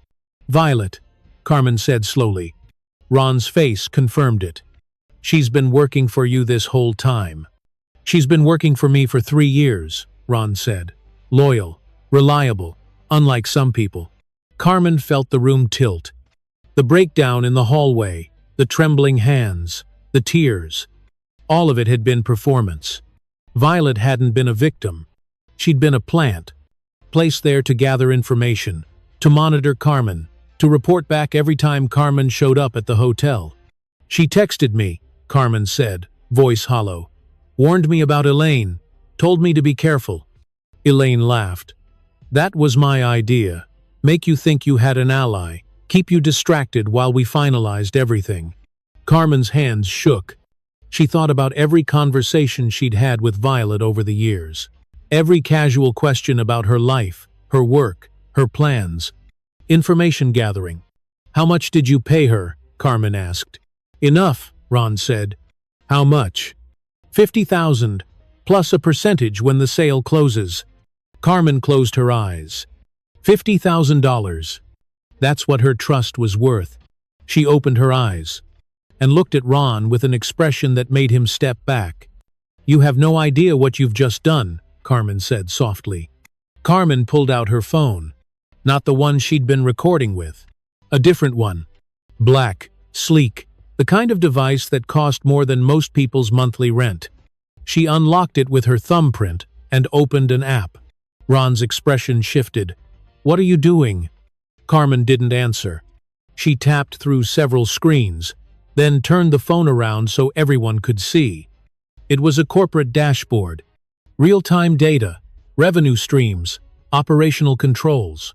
Violet, Carmen said slowly. Ron's face confirmed it. She's been working for you this whole time. She's been working for me for 3 years, Ron said. Loyal, reliable, unlike some people. Carmen felt the room tilt. The breakdown in the hallway, the trembling hands, the tears. All of it had been performance. Violet hadn't been a victim. She'd been a plant, placed there to gather information, to monitor Carmen, to report back every time Carmen showed up at the hotel. She texted me, Carmen said, voice hollow. Warned me about Elaine, told me to be careful. Elaine laughed. That was my idea. Make you think you had an ally, keep you distracted while we finalized everything. Carmen's hands shook. She thought about every conversation she'd had with Violet over the years. Every casual question about her life, her work, her plans. Information gathering. How much did you pay her? Carmen asked. Enough, Ron said. How much? 50,000, plus a percentage when the sale closes. Carmen closed her eyes. $50,000. That's what her trust was worth. She opened her eyes and looked at Ron with an expression that made him step back. You have no idea what you've just done, Carmen said softly. Carmen pulled out her phone. Not the one she'd been recording with. A different one. Black, sleek, the kind of device that cost more than most people's monthly rent. She unlocked it with her thumbprint and opened an app. Ron's expression shifted. What are you doing? Carmen didn't answer. She tapped through several screens, then turned the phone around so everyone could see. It was a corporate dashboard. Real-time data, revenue streams, operational controls.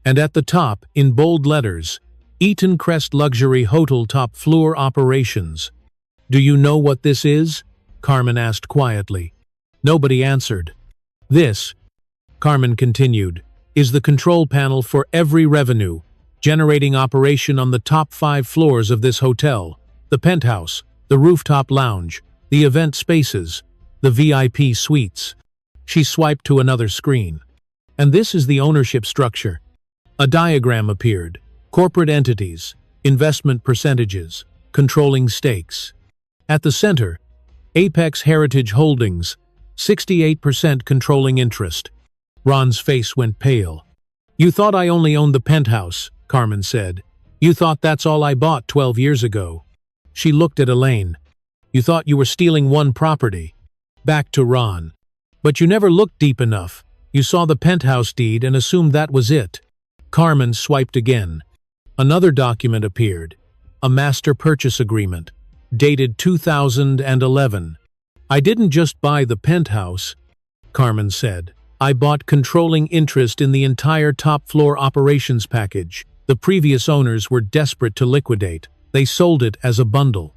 And at the top, in bold letters, Eaton Crest Luxury Hotel Top Floor Operations. Do you know what this is? Carmen asked quietly. Nobody answered. This, Carmen continued, is the control panel for every revenue, generating operation on the top 5 floors of this hotel, the penthouse, the rooftop lounge, the event spaces, the VIP suites. She swiped to another screen. And this is the ownership structure. A diagram appeared. Corporate entities, investment percentages, controlling stakes. At the center, Apex Heritage Holdings, 68% controlling interest. Ron's face went pale. You thought I only owned the penthouse, Carmen said. You thought that's all I bought 12 years ago. She looked at Elaine. You thought you were stealing one property. Back to Ron. But you never looked deep enough. You saw the penthouse deed and assumed that was it. Carmen swiped again. Another document appeared. A master purchase agreement, dated 2011. I didn't just buy the penthouse, Carmen said. I bought controlling interest in the entire top floor operations package. The previous owners were desperate to liquidate. They sold it as a bundle.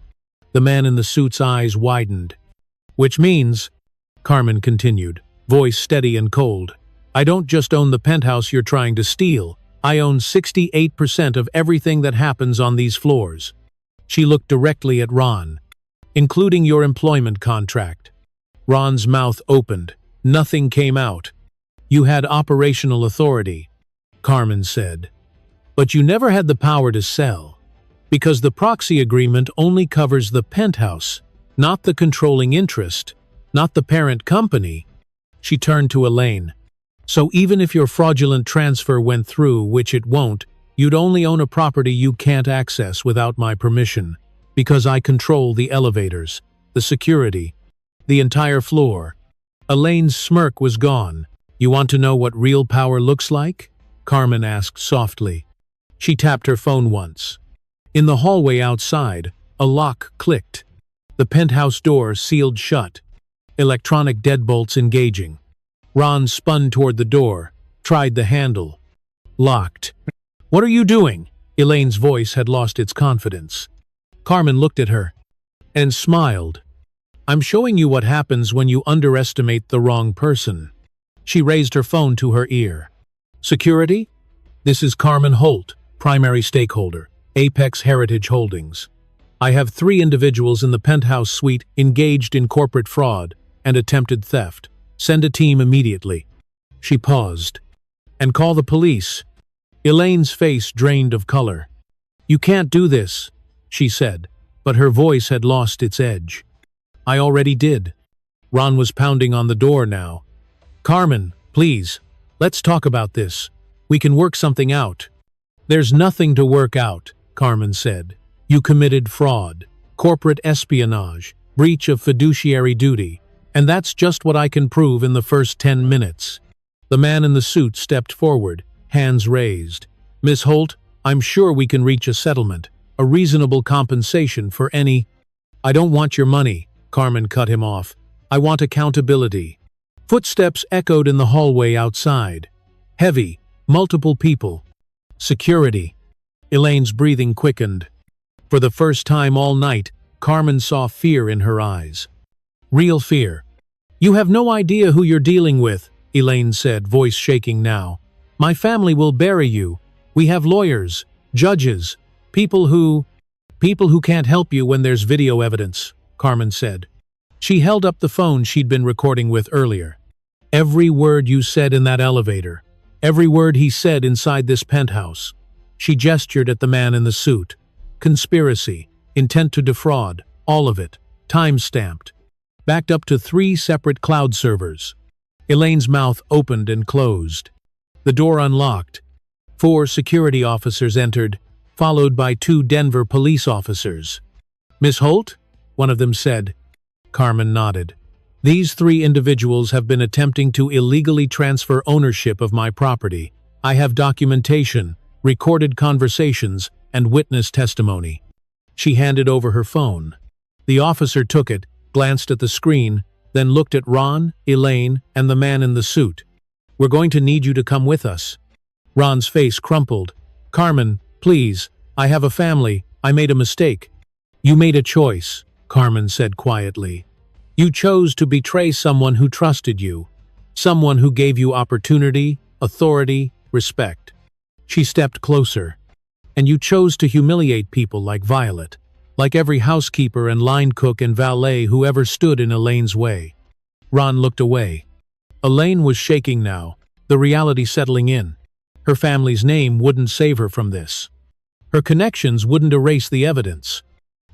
The man in the suit's eyes widened. Which means, Carmen continued, voice steady and cold, I don't just own the penthouse you're trying to steal. I own 68% of everything that happens on these floors. She looked directly at Ron. Including your employment contract. Ron's mouth opened. Nothing came out. You had operational authority, Carmen said. But you never had the power to sell. Because the proxy agreement only covers the penthouse, not the controlling interest, not the parent company. She turned to Elaine. So even if your fraudulent transfer went through, which it won't, you'd only own a property you can't access without my permission. Because I control the elevators, the security, the entire floor. Elaine's smirk was gone. You want to know what real power looks like? Carmen asked softly. She tapped her phone once. In the hallway outside, a lock clicked. The penthouse door sealed shut. Electronic deadbolts engaging. Ron spun toward the door, tried the handle. Locked. What are you doing? Elaine's voice had lost its confidence. Carmen looked at her and smiled. I'm showing you what happens when you underestimate the wrong person. She raised her phone to her ear. Security? This is Carmen Holt, primary stakeholder, Apex Heritage Holdings. I have 3 individuals in the penthouse suite engaged in corporate fraud and attempted theft. Send a team immediately. She paused. And call the police. Elaine's face drained of color. You can't do this, she said, but her voice had lost its edge. I already did. Ron was pounding on the door now. Carmen, please, let's talk about this. We can work something out. There's nothing to work out, Carmen said. You committed fraud, corporate espionage, breach of fiduciary duty, and that's just what I can prove in the first 10 minutes. The man in the suit stepped forward, hands raised. Miss Holt, I'm sure we can reach a settlement. A reasonable compensation for any— I don't want your money, Carmen cut him off. I want accountability. Footsteps echoed in the hallway outside. Heavy, multiple people. Security. Elaine's breathing quickened. For the first time all night, Carmen saw fear in her eyes. Real fear. You have no idea who you're dealing with, Elaine said, voice shaking now. My family will bury you. We have lawyers, judges, people who can't help you when there's video evidence, Carmen said. She held up the phone she'd been recording with earlier. Every word you said in that elevator, every word he said inside this penthouse. She gestured at the man in the suit. Conspiracy, intent to defraud, all of it, time-stamped. Backed up to 3 separate cloud servers. Elaine's mouth opened and closed. The door unlocked. 4 security officers entered, followed by 2 Denver police officers. Miss Holt? One of them said. Carmen nodded. These 3 individuals have been attempting to illegally transfer ownership of my property. I have documentation, recorded conversations, and witness testimony. She handed over her phone. The officer took it, glanced at the screen, then looked at Ron, Elaine, and the man in the suit. We're going to need you to come with us. Ron's face crumpled. Carmen, please, I have a family. I made a mistake. You made a choice, Carmen said quietly. You chose to betray someone who trusted you, someone who gave you opportunity, authority, respect. She stepped closer. And you chose to humiliate people like Violet, like every housekeeper and line cook and valet who ever stood in Elaine's way. Ron looked away. Elaine was shaking now, the reality settling in. Her family's name wouldn't save her from this. Her connections wouldn't erase the evidence.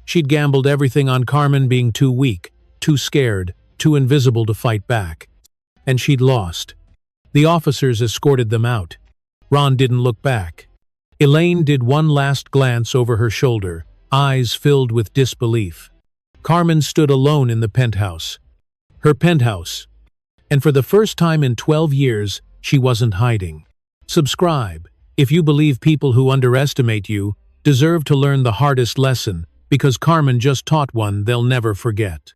She'd gambled everything on Carmen being too weak, too scared, too invisible to fight back. And she'd lost. The officers escorted them out. Ron didn't look back. Elaine did one last glance over her shoulder, eyes filled with disbelief. Carmen stood alone in the penthouse. Her penthouse. And for the first time in 12 years, she wasn't hiding. Subscribe if you believe people who underestimate you deserve to learn the hardest lesson, because Carmen just taught one they'll never forget.